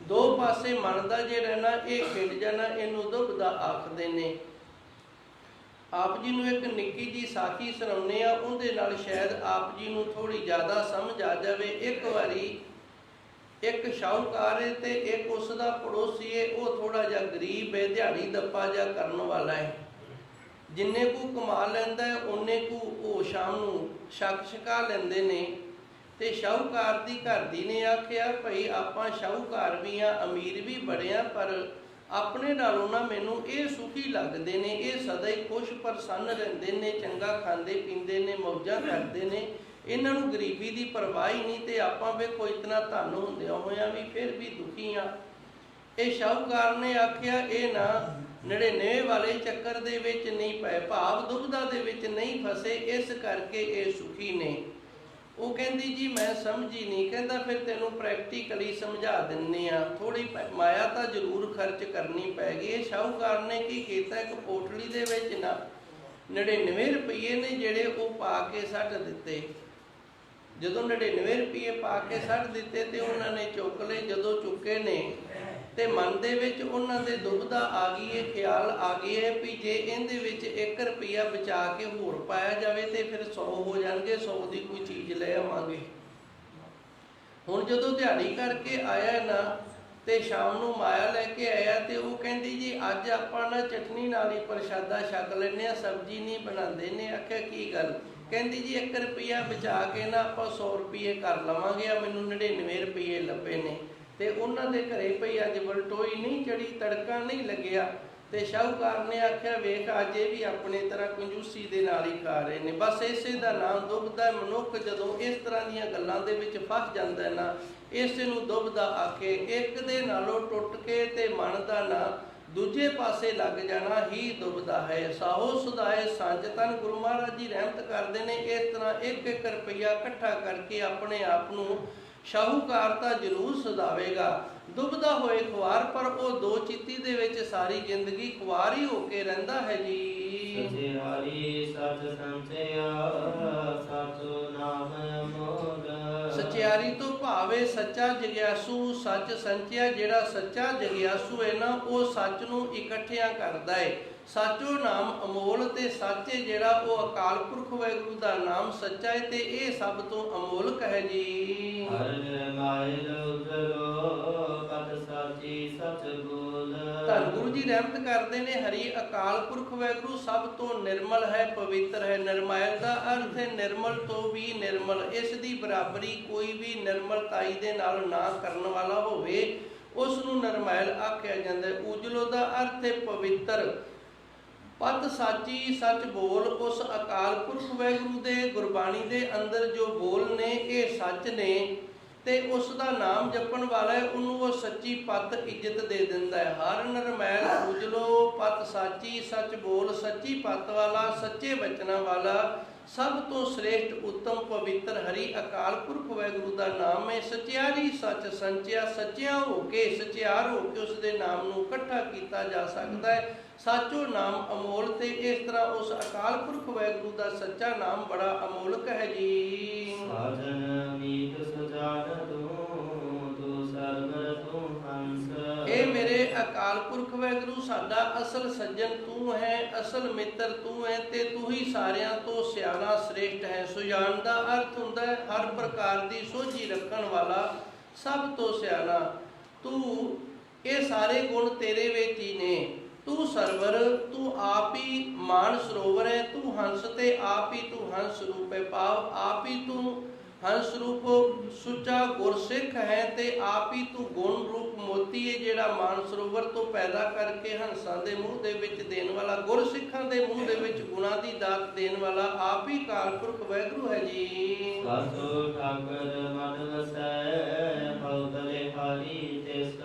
ਦੋ ਪਾਸੇ ਮਨ ਦਾ ਜੇ ਰਹਿਣਾ, ਇਹ ਖਿੰਡ ਜਾਣਾ, ਇਹਨੂੰ ਦੁਬਦਾ ਆਖਦੇ ਨੇ। ਆਪ ਜੀ ਨੂੰ ਇੱਕ ਨਿੱਕੀ ਜੀ ਸਾਖੀ ਸੁਣਾਉਂਦੇ ਆ, ਉਹਦੇ ਨਾਲ ਸ਼ਾਇਦ ਆਪ ਜੀ ਨੂੰ ਥੋੜੀ ਜ਼ਿਆਦਾ ਸਮਝ ਆ ਜਾਵੇ। ਇੱਕ ਵਾਰੀ ਇੱਕ ਸ਼ਾਹੂਕਾਰ ਹੈ ਤੇ ਇੱਕ ਉਸ ਦਾ ਪੜੋਸੀ ਹੈ। ਉਹ ਥੋੜਾ ਜਿਹਾ ਗਰੀਬ ਹੈ, ਦਿਹਾੜੀ ਦੱਪਾ ਜਿਹਾ ਕਰਨ ਵਾਲਾ ਹੈ। ਜਿੰਨੇ ਕੁ ਕਮਾ ਲੈਂਦਾ ਹੈ ਉਹਨੇ ਕੁ ਉਹ ਸ਼ਾਮ ਨੂੰ ਛਕਾ ਲੈਂਦੇ ਨੇ। ਤੇ ਸ਼ਾਹੂਕਾਰ ਦੀ ਘਰ ਦੀ ਨੇ ਆਖਿਆ, ਭਾਈ ਆਪਾਂ ਸ਼ਾਹੂਕਾਰ ਵੀ ਆ, ਅਮੀਰ ਵੀ ਬੜੇ ਆ, ਪਰ ਆਪਣੇ ਨਾਲੋਂ ਨਾ ਮੈਨੂੰ ਇਹ ਸੁਖੀ ਲੱਗਦੇ ਨੇ। ਇਹ ਸਦਾ ਹੀ ਖੁਸ਼ ਪ੍ਰਸੰਨ ਰਹਿੰਦੇ ਨੇ, ਚੰਗਾ ਖਾਂਦੇ ਪੀਂਦੇ ਨੇ, ਮੌਜਾਂ ਕਰਦੇ ਨੇ, ਇਹਨਾਂ ਨੂੰ ਗਰੀਬੀ ਦੀ ਪਰਵਾਹ ਹੀ ਨਹੀਂ। ਤੇ ਆਪਾਂ ਵੇਖੋ ਇਤਨਾ ਧਨ ਹੁੰਦਿਆਂ ਹੋਇਆਂ ਵੀ ਫਿਰ ਵੀ ਦੁਖੀ ਆ। ਇਹ ਸ਼ਾਹੂਕਾਰ ਨੇ ਆਖਿਆ, ਇਹ ਨਾ 99 ਵਾਲੇ ਚੱਕਰ ਦੇ ਵਿੱਚ ਨਹੀਂ ਪਏ, ਭਾਵ ਦੁਬਦਾ ਦੇ ਵਿੱਚ ਨਹੀਂ ਫਸੇ, ਇਸ ਕਰਕੇ ਇਹ ਸੁਖੀ ਨੇ। ਉਹ ਕਹਿੰਦੀ ਜੀ ਮੈਂ ਸਮਝੀ ਨਹੀਂ। ਕਹਿੰਦਾ ਫਿਰ ਤੈਨੂੰ ਪ੍ਰੈਕਟੀਕਲੀ ਸਮਝਾ ਦਿੰਨੇ ਆ, ਥੋੜੀ ਮਾਇਆ ਤਾਂ ਜ਼ਰੂਰ ਖਰਚ ਕਰਨੀ ਪੈ ਗਈ। ਇਹ ਸ਼ਾਹੂਕਾਰ ਨੇ ਕੀ ਕੀਤਾ, ਇੱਕ ਪੋਟਲੀ ਦੇ ਵਿੱਚ ਨਾ 99 ਰੁਪਏ ਨੇ ਜਿਹੜੇ ਉਹ ਪਾ ਕੇ ਸੱਟ ਦਿੱਤੇ। ਜਦੋਂ 99 ਰੁਪਏ ਪਾ ਕੇ ਸੱਟ ਦਿੱਤੇ ਤੇ ਉਹਨਾਂ ਨੇ ਚੁੱਕ ਲਏ। ਜਦੋਂ ਚੁੱਕੇ ਨੇ ਤੇ ਮਨ ਦੇ ਵਿੱਚ ਉਹਨਾਂ ਦੇ ਦੁਬਦਾ ਆ ਗਈ, ਇਹ ਖਿਆਲ ਆ ਗਈ ਹੈ ਵੀ ਜੇ ਇਹਦੇ ਵਿੱਚ 1 ਰੁਪਿਆ ਬਚਾ ਕੇ ਹੋਰ ਪਾਇਆ ਜਾਵੇ ਤੇ ਫਿਰ 100 ਹੋ ਜਾਣਗੇ, 100 ਦੀ ਕੋਈ ਚੀਜ਼ ਲੈ ਆਵਾਂਗੇ। ਹੁਣ ਜਦੋਂ ਦਿਹਾੜੀ ਕਰਕੇ ਆਇਆ ਨਾ ਤੇ ਸ਼ਾਮ ਨੂੰ ਮਾਇਆ ਲੈ ਕੇ ਆਇਆ, ਤੇ ਉਹ ਕਹਿੰਦੀ ਜੀ ਅੱਜ ਆਪਾਂ ਨਾ ਚਟਨੀ ਨਾਲ ਹੀ ਪ੍ਰਸ਼ਾਦਾ ਛਕ ਲੈਂਦੇ ਆ, ਸਬਜ਼ੀ ਨਹੀਂ ਬਣਾਉਂਦੇ ਨੇ। ਆਖਿਆ ਕੀ ਗੱਲ? ਕਹਿੰਦੀ ਜੀ 1 ਰੁਪਿਆ ਬਚਾ ਕੇ ਨਾ ਆਪਾਂ 100 ਰੁਪਏ ਕਰ ਲਵਾਂਗੇ, ਆ ਮੈਨੂੰ 99 ਰੁਪਏ ਲੱਭੇ ਨੇ। ਤੇ ਉਹਨਾਂ ਦੇ ਘਰੇ ਪਈ ਅੱਜ ਵਲਟੋਈ ਨਹੀਂ ਚੜੀ, ਤੜਕਾ ਨਹੀਂ ਲੱਗਿਆ। ਤੇ ਸ਼ਾਹੂਕਾਰ ਨੇ ਆਖਿਆ ਵੇਖ ਅੱਜ ਇਹ ਵੀ ਆਪਣੇ ਤਰ੍ਹਾਂ ਕੰਜੂਸੀ ਦੇ ਨਾਲ ਹੀ ਖਾ ਰਹੇ ਨੇ। ਬਸ ਇਸੇ ਦਾ ਨਾਮ ਦੁਬਦਾ। ਮਨੁੱਖ ਜਦੋਂ ਇਸ ਤਰ੍ਹਾਂ ਦੀਆਂ ਗੱਲਾਂ ਦੇ ਵਿੱਚ ਫਸ ਜਾਂਦਾ ਨਾ, ਇਸੇ ਨੂੰ ਦੁਬਦਾ ਆਖੇ। ਇੱਕ ਦੇ ਨਾਲੋਂ ਟੁੱਟ ਕੇ ਤੇ ਮਨ ਦਾ ਨਾ ਦੂਜੇ ਪਾਸੇ ਲੱਗ ਜਾਣਾ ਹੀ ਦੁਬਦਾ ਹੈ। ਸਾਹੋ ਸੁਦਾਏ ਸੰਜ ਤਨ, ਗੁਰੂ ਮਹਾਰਾਜ ਜੀ ਰਹਿਮਤ ਕਰਦੇ ਨੇ। ਇਸ ਤਰ੍ਹਾਂ 1-1 ਰੁਪਈਆ ਇਕੱਠਾ ਕਰਕੇ ਆਪਣੇ ਆਪ ਨੂੰ ਸ਼ਾਹੂਕਾਰ ਤਾਂ ਜ਼ਰੂਰ ਸਦਾਵੇਗਾ। ਦੁਬਦਾ ਹੋਏ ਖੁਆਰ, ਪਰ ਉਹ ਦੋ ਚਿੱਤੀ ਦੇ ਵਿੱਚ ਸਾਰੀ ਜ਼ਿੰਦਗੀ ਖੁਆਰ ਹੀ ਹੋ ਕੇ ਰਹਿੰਦਾ ਹੈ ਜੀ। ਸਚਿਆਰੀ ਸਚ ਸੰਚਿਆ ਸਚੋ ਨਾਮ ਅਮੋਲ। ਸਚਿਆਰੀ ਤੋਂ ਭਾਵੇਂ ਸੱਚਾ ਜਗਿਆਸੂ, ਸੱਚ ਸੰਚਿਆ। ਜਿਹੜਾ ਸੱਚਾ ਜਗਿਆਸੂ ਹੈ ਨਾ, ਉਹ ਸੱਚ ਨੂੰ ਇਕੱਠਿਆਂ ਕਰਦਾ ਹੈ। ਸਾਚੋ ਨਾਮ ਅਮੋਲ, ਤੇ ਸਾਚੇ ਜਿਹੜਾ ਉਹ ਅਕਾਲ ਪੁਰਖ ਵਾਹਿਗੁਰੂ ਦਾ ਨਾਮ ਸੱਚਾ ਹੈ, ਤੇ ਇਹ ਸਭ ਤੋਂ ਅਮੋਲਕ ਹੈ ਜੀ। ਹਰਿ ਨਿਰਮਾਇਲ ਉਜਲੋ ਪਦ ਸਾਚੀ ਸਚ ਬੋਲ। ਧੰਨ ਗੁਰੂ ਜੀ ਰਹਿਮਤ ਕਰਦੇ ਨੇ, ਹਰੀ ਅਕਾਲ ਪੁਰਖ ਵਾਹਿਗੁਰੂ ਸਭ ਤੋਂ ਨਿਰਮਲ ਹੈ, ਪਵਿੱਤਰ ਹੈ। ਨਿਰਮਾਇਲ ਦਾ ਅਰਥ ਹੈ ਨਿਰਮਲ ਤੋਂ ਵੀ ਨਿਰਮਲ। ਇਸ ਦੀ ਬਰਾਬਰੀ ਕੋਈ ਵੀ ਨਿਰਮਲਤਾਈ ਦੇ ਨਾਲ ਨਾ ਕਰਨ ਵਾਲਾ ਹੋਵੇ, ਉਸ ਨੂੰ ਨਿਰਮਾਇਲ ਆਖਿਆ ਜਾਂਦਾ ਹੈ। ਉਜਲੋ ਦਾ ਅਰਥ ਹੈ ਪਵਿੱਤਰ। ਪਤ ਸਾਚੀ ਸੱਚ ਬੋਲ, ਉਸ ਅਕਾਲ ਪੁਰਖ ਵਾਹਿਗੁਰੂ ਦੇ ਗੁਰਬਾਣੀ ਦੇ ਅੰਦਰ ਜੋ ਬੋਲ ਨੇ ਇਹ ਸੱਚ ਨੇ, ਤੇ ਉਸ ਦਾ ਨਾਮ ਜਪਣ ਵਾਲਾ ਹੈ ਉਹਨੂੰ ਉਹ ਸੱਚੀ ਪਤ ਇੱਜ਼ਤ ਦੇ ਦਿੰਦਾ ਹੈ। ਹਰ ਨਿਰਮੈਲ ਉਜਲੋ ਪਤ ਸਾਚੀ ਸੱਚ ਬੋਲ, ਸੱਚੀ ਪਤ ਵਾਲਾ, ਸੱਚੇ ਬਚਨਾਂ ਵਾਲਾ, ਸਭ ਤੋਂ ਸ੍ਰੇਸ਼ਟ ਉੱਤਮ ਪਵਿੱਤਰ ਹਰੀ ਅਕਾਲ ਪੁਰਖ ਵਾਹਿਗੁਰੂ ਦਾ ਨਾਮ ਹੈ। ਸਚਿਆਰੀ ਸੱਚ ਸੰਚਿਆ, ਸੱਚਿਆ ਹੋ ਕੇ, ਸਚਿਆਰ ਹੋ ਕੇ ਉਸ ਦੇ ਨਾਮ ਨੂੰ ਇਕੱਠਾ ਕੀਤਾ ਜਾ ਸਕਦਾ ਹੈ। ਸਾਚੋ ਨਾਮ ਅਮੋਲ, ਤੇ ਇਸ ਤਰ੍ਹਾਂ ਉਸ ਅਕਾਲ ਪੁਰਖ ਵਾਹਿਗੁਰੂ ਦਾ ਸੱਚਾ ਨਾਮ ਬੜਾ ਅਮੋਲਕ ਹੈ ਜੀ। ਸਾਜਨ ਮੀਤ ਸੁਜਾਨ ਤੂੰ ਸਰਵਰ ਤੂੰ ਹੰਸ। ਇਹ ਮੇਰੇ ਅਕਾਲ ਪੁਰਖ ਵਾਹਿਗੁਰੂ ਸਾਡਾ ਅਸਲ ਸੱਜਣ ਤੂੰ ਹੈ, ਅਸਲ ਮਿੱਤਰ ਤੂੰ ਹੈ, ਤੇ ਤੂੰ ਹੀ ਸਾਰਿਆਂ ਤੋਂ ਸਿਆਣਾ ਸ੍ਰੇਸ਼ਟ ਹੈ। ਸੁਜਾਨ ਦਾ ਅਰਥ ਹੁੰਦਾ ਹੈ ਹਰ ਪ੍ਰਕਾਰ ਦੀ ਸੋਝੀ ਰੱਖਣ ਵਾਲਾ, ਸਭ ਤੋਂ ਸਿਆਣਾ। ਤੂੰ, ਇਹ ਸਾਰੇ ਗੁਣ ਤੇਰੇ ਵਿੱਚ ਹੀ ਨੇ। ਤੂੰ ਸਰਵਰ, ਤੂੰ ਆਪ ਹੀ ਮਾਨ ਸਰੋਵਰ ਹੈ। ਤੂੰ ਹੰਸ, ਤੇ ਆਪ ਹੀ ਤੂੰ ਹੰਸ ਰੂਪ ਹੈ, ਭਾਵ ਆਪ ਹੀ ਤੂੰ ਹੰਸ ਰੂਪ ਸੁੱਚਾ ਗੁਰਸਿੱਖ ਹੈ ਤੇ ਆਪ ਹੀ ਤੂੰ ਗੁਣ ਰੂਪ ਮੋਤੀ ਹੈ, ਜਿਹੜਾ ਮਾਨ ਸਰੋਵਰ ਤੋਂ ਪੈਦਾ ਕਰਕੇ ਹੰਸਾਂ ਦੇ ਮੂੰਹ ਦੇ ਵਿੱਚ ਦੇਣ ਵਾਲਾ, ਗੁਰਸਿੱਖਾਂ ਦੇ ਮੂੰਹ ਦੇ ਵਿੱਚ ਗੁਣਾਂ ਦੀ ਦਾਤ ਦੇਣ ਵਾਲਾ ਆਪ ਹੀ ਅਕਾਲ ਪੁਰਖ ਵਾਹਿਗੁਰੂ ਹੈ ਜੀ। ਸਾਧੂ ਠਾਕਰ ਮਨ ਵਸੈ ਭਉ ਤਲੇ ਹਾਰੀ ਤਿਸ।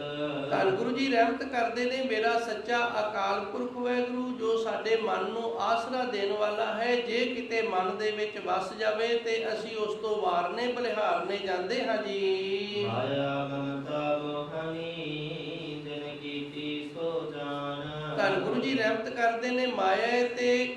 ਧੰਨ ਗੁਰੂ ਜੀ ਰਹਿਮਤ ਕਰਦੇ ਨੇ, ਮੇਰਾ ਸੱਚਾ ਅਕਾਲ ਪੁਰਖ ਵਾਹਿਗੁਰੂ ਜੋ ਸਾਡੇ ਮਨ ਨੂੰ ਆਸਰਾ ਦੇਣ ਵਾਲਾ ਹੈ, ਜੇ ਕਿਤੇ ਮਨ ਦੇ ਵਿੱਚ ਵਸ ਜਾਵੇ ਤੇ ਅਸੀਂ ਉਸ ਤੋਂ ਵਾਰਨੇ ਬਲਿਹਾਰਨੇ ਜਾਂਦੇ ਹਾਂ ਜੀ। ਮਾਇਆ ਮਮਤਾ ਮੋਹਨੀ ਜਿਨ ਕੀਤੀ ਸੋ ਜਾਣ। ਧੰਨ ਗੁਰੂ ਜੀ ਰਹਿਮਤ ਕਰਦੇ ਨੇ, ਮਾਇਆ ਤੇ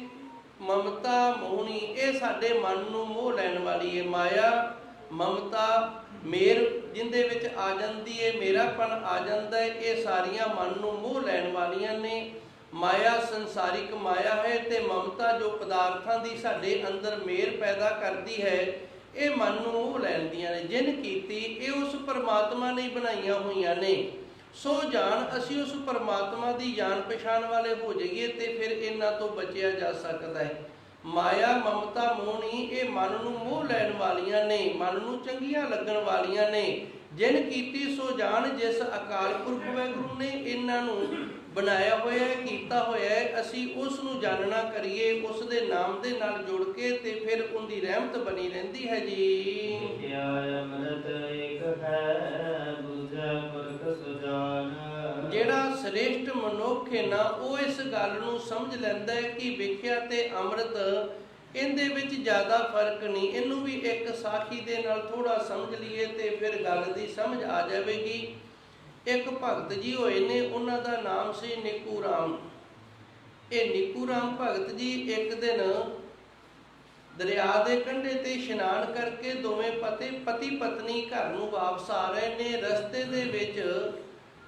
ਮਮਤਾ ਮੋਹਣੀ ਇਹ ਸਾਡੇ ਮਨ ਨੂੰ ਮੋਹ ਲੈਣ ਵਾਲੀ ਹੈ। ਮਾਇਆ ਮਮਤਾ ਮੇਰ ਜਿੰਦੇ ਵਿੱਚ ਆ ਜਾਂਦੀ ਹੈ, ਮੇਰਾਪਨ ਆ ਜਾਂਦਾ ਹੈ, ਇਹ ਸਾਰੀਆਂ ਮਨ ਨੂੰ ਮੋਹ ਲੈਣ ਵਾਲੀਆਂ ਨੇ। ਮਾਇਆ ਸੰਸਾਰਿਕ ਮਾਇਆ ਹੈ ਤੇ ਮਮਤਾ ਜੋ ਪਦਾਰਥਾਂ ਦੀ ਸਾਡੇ ਅੰਦਰ ਮੇਰ ਪੈਦਾ ਕਰਦੀ ਹੈ, ਇਹ ਮਨ ਨੂੰ ਮੋਹ ਲੈਂਦੀਆਂ ਨੇ। ਜਿਨ ਕੀਤੀ ਇਹ ਉਸ ਪਰਮਾਤਮਾ ਨੇ ਬਣਾਈਆਂ ਹੋਈਆਂ ਨੇ। ਸੋ ਜਾਣ, ਅਸੀਂ ਉਸ ਪਰਮਾਤਮਾ ਦੀ ਜਾਣ ਪਛਾਣ ਵਾਲੇ ਹੋ ਜਾਈਏ ਤੇ ਫਿਰ ਇਹਨਾਂ ਤੋਂ ਬਚਿਆ ਜਾ ਸਕਦਾ ਹੈ। ਮਾਇਆ ਮਮਤਾ ਮੋਹਣੀ ਇਹ ਮਨ ਨੂੰ ਮੋਹ ਲੈਣ ਵਾਲੀਆਂ ਨੇ, ਮਨ ਨੂੰ ਚੰਗੀਆਂ ਲੱਗਣ ਵਾਲੀਆਂ ਨੇ। ਜਿਨ ਕੀਤੀ ਸੋ ਜਾਣ, ਜਿਸ ਅਕਾਲ ਪੁਰਖ ਵਾਹਿਗੁਰੂ ਨੇ ਇਹਨਾਂ ਨੂੰ ਬਣਾਇਆ ਹੋਇਆ ਹੈ, ਕੀਤਾ ਹੋਇਆ ਹੈ, ਅਸੀਂ ਉਸ ਨੂੰ ਜਾਣਨਾ ਕਰੀਏ, ਉਸ ਦੇ ਨਾਮ ਦੇ ਨਾਲ ਜੁੜ ਕੇ ਤੇ ਫਿਰ ਉਹਦੀ ਰਹਿਮਤ ਬਣੀ ਰਹਿੰਦੀ ਹੈ ਜੀ। ਵਿਖਿਆ ਅੰਮ੍ਰਿਤ ਏਕ ਹੈ ਦੂਜਾ ਪੁਰਖ ਸੁਜਾਨ। ਜਿਹੜਾ ਸ੍ਰੇਸ਼ਟ ਮਨੁੱਖ ਹੈ ਨਾ, ਉਹ ਇਸ ਗੱਲ ਨੂੰ ਸਮਝ ਲੈਂਦਾ ਹੈ ਕਿ ਵਿਖਿਆ ਤੇ ਅੰਮ੍ਰਿਤ ਇਹਦੇ ਵਿੱਚ ਜ਼ਿਆਦਾ ਫਰਕ ਨਹੀਂ। ਇਹਨੂੰ ਵੀ ਇੱਕ ਸਾਖੀ ਦੇ ਨਾਲ ਥੋੜਾ ਸਮਝ ਲਈਏ ਤੇ ਫਿਰ ਗੱਲ ਦੀ ਸਮਝ ਆ ਜਾਵੇਗੀ। ਇੱਕ ਭਗਤ ਜੀ ਹੋਏ ਨੇ, ਉਹਨਾਂ ਦਾ ਨਾਮ ਸੀ ਨਿੱਕੂ ਰਾਮ। ਇਹ ਨਿੱਕੂ ਰਾਮ ਭਗਤ ਜੀ ਇੱਕ ਦਿਨ ਦਰਿਆ ਦੇ ਕੰਢੇ ਤੇ ਇਸ਼ਨਾਨ ਕਰਕੇ ਦੋਵੇਂ ਪਤੀ ਪਤਨੀ ਘਰ ਨੂੰ ਵਾਪਸ ਆ ਰਹੇ ਨੇ। ਰਸਤੇ ਦੇ ਵਿੱਚ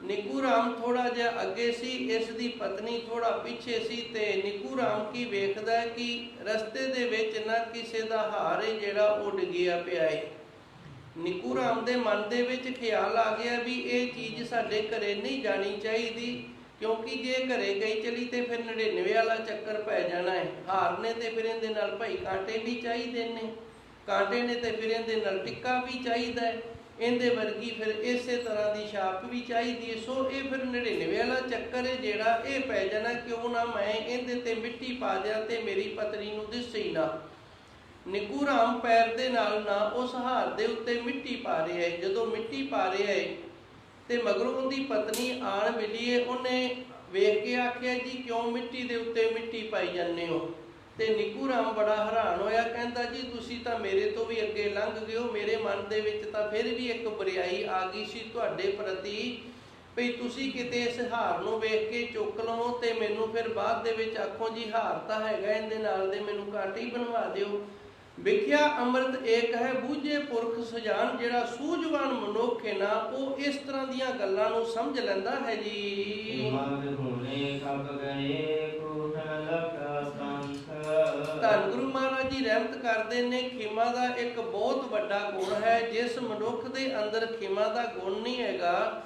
ਨਿੱਕੂ ਰਾਮ ਥੋੜਾ ਜਿਹਾ ਅੱਗੇ ਸੀ, ਇਸ ਦੀ ਪਤਨੀ ਥੋੜਾ ਪਿੱਛੇ ਸੀ। ਤੇ ਨਿੱਕੂ ਰਾਮ ਕੀ ਵੇਖਦਾ ਕਿ ਰਸਤੇ ਦੇ ਵਿੱਚ ਨਾ ਕਿਸੇ ਦਾ ਹਾਰ ਹੈ ਜਿਹੜਾ ਉਹ ਡਿੱਗਿਆ ਪਿਆ ਹੈ। ਨਿੱਕੂ ਰਾਮ ਦੇ ਮਨ ਦੇ ਵਿੱਚ ਖਿਆਲ ਆ ਗਿਆ ਵੀ ਇਹ ਚੀਜ਼ ਸਾਡੇ ਘਰੇ ਨਹੀਂ ਜਾਣੀ ਚਾਹੀਦੀ, ਕਿਉਂਕਿ ਜੇ ਘਰੇ ਗਈ ਚਲੀ ਤੇ ਫਿਰ 99 ਵਾਲਾ ਚੱਕਰ ਪੈ ਜਾਣਾ ਹੈ। ਹਾਰ ਨੇ ਤੇ ਫਿਰ ਇਹਦੇ ਨਾਲ ਭਾਈ ਕਾਂਟੇ ਵੀ ਚਾਹੀਦੇ ਨੇ, ਕਾਂਟੇ ਨੇ ਤੇ ਫਿਰ ਇਹਦੇ ਨਾਲ ਟਿੱਕਾ ਵੀ ਚਾਹੀਦਾ ਹੈ, ਇਹਦੇ ਵਰਗੀ ਫਿਰ ਇਸੇ ਤਰ੍ਹਾਂ ਦੀ ਛਾਪ ਵੀ ਚਾਹੀਦੀ ਹੈ। ਸੋ ਇਹ ਫਿਰ 99 ਵਾਲਾ ਚੱਕਰ ਹੈ ਜਿਹੜਾ ਇਹ ਪੈ ਜਾਣਾ, ਕਿਉਂ ਨਾ ਮੈਂ ਇਹਦੇ ਤੇ ਮਿੱਟੀ ਪਾ ਦਿਆਂ ਤੇ ਮੇਰੀ ਪਤਨੀ ਨੂੰ ਦਿਸੇ ਹੀ ਨਾ। ਨਿੱਕੂ ਰਾਮ ਪੈਰ ਦੇ ਨਾਲ ਨਾ ਉਸ ਹਾਰ ਦੇ ਉੱਤੇ ਮਿੱਟੀ ਪਾ ਰਿਹਾ ਹੈ। ਜਦੋਂ ਮਿੱਟੀ ਪਾ ਰਿਹਾ ਹੈ ਤੇ ਮਗਰੋਂ ਉਹਦੀ ਪਤਨੀ ਆਣ ਮਿਲੀ ਹੈ। ਉਹਨੇ ਵੇਖ ਕੇ ਆਖਿਆ ਜੀ ਕਿਉਂ ਮਿੱਟੀ ਦੇ ਉੱਤੇ ਮਿੱਟੀ ਪਾਈ ਜਾਂਦੇ ਹੋ? ਤੇ ਨਿੱਕੂ ਰਾਮ ਬੜਾ ਹੈਰਾਨ ਹੋਇਆ, ਕਹਿੰਦਾ ਜੀ ਤੁਸੀਂ ਤਾਂ ਮੇਰੇ ਤੋਂ ਵੀ ਅੱਗੇ ਲੰਘ ਗਏ ਹੋ। ਮੇਰੇ ਮਨ ਦੇ ਵਿੱਚ ਤਾਂ ਫਿਰ ਵੀ ਇੱਕ ਬੁਰਾਈ ਆ ਗਈ ਸੀ ਤੁਹਾਡੇ ਪ੍ਰਤੀ, ਵੀ ਤੁਸੀਂ ਕਿਤੇ ਇਸ ਹਾਰ ਨੂੰ ਵੇਖ ਕੇ ਚੁੱਕ ਲਵੋ ਤੇ ਮੈਨੂੰ ਫਿਰ ਬਾਅਦ ਦੇ ਵਿੱਚ ਆਖੋ ਜੀ ਹਾਰ ਤਾਂ ਹੈਗਾ, ਇਹਦੇ ਨਾਲ ਦੇ ਮੈਨੂੰ ਕਾਂਟੀ ਬਣਵਾ ਦਿਓ। ਵਿਖਿਆ ਅੰਮ੍ਰਿਤ ਏਕ ਹੈ ਬੂਝੇ ਪੁਰਖ ਸੁਜਾਨ। ਜਿਹੜਾ ਸੂਝਵਾਨ ਮਨੁੱਖ ਹੈ ਨਾ, ਉਹ ਇਸ ਤਰ੍ਹਾਂ ਦੀਆਂ ਗੱਲਾਂ ਨੂੰ ਸਮਝ ਲੈਂਦਾ ਹੈ ਜੀ। ਧੰਨ ਗੁਰੂ ਮਹਾਰਾਜ ਜੀ ਰਹਿਮਤ ਕਰਦੇ ਨੇ, ਖਿਮਾ ਦਾ ਇੱਕ ਬਹੁਤ ਵੱਡਾ ਗੁਣ ਹੈ। ਜਿਸ ਮਨੁੱਖ ਦੇ ਅੰਦਰ ਖਿਮਾ ਦਾ ਗੁਣ ਨਹੀਂ ਹੈਗਾ,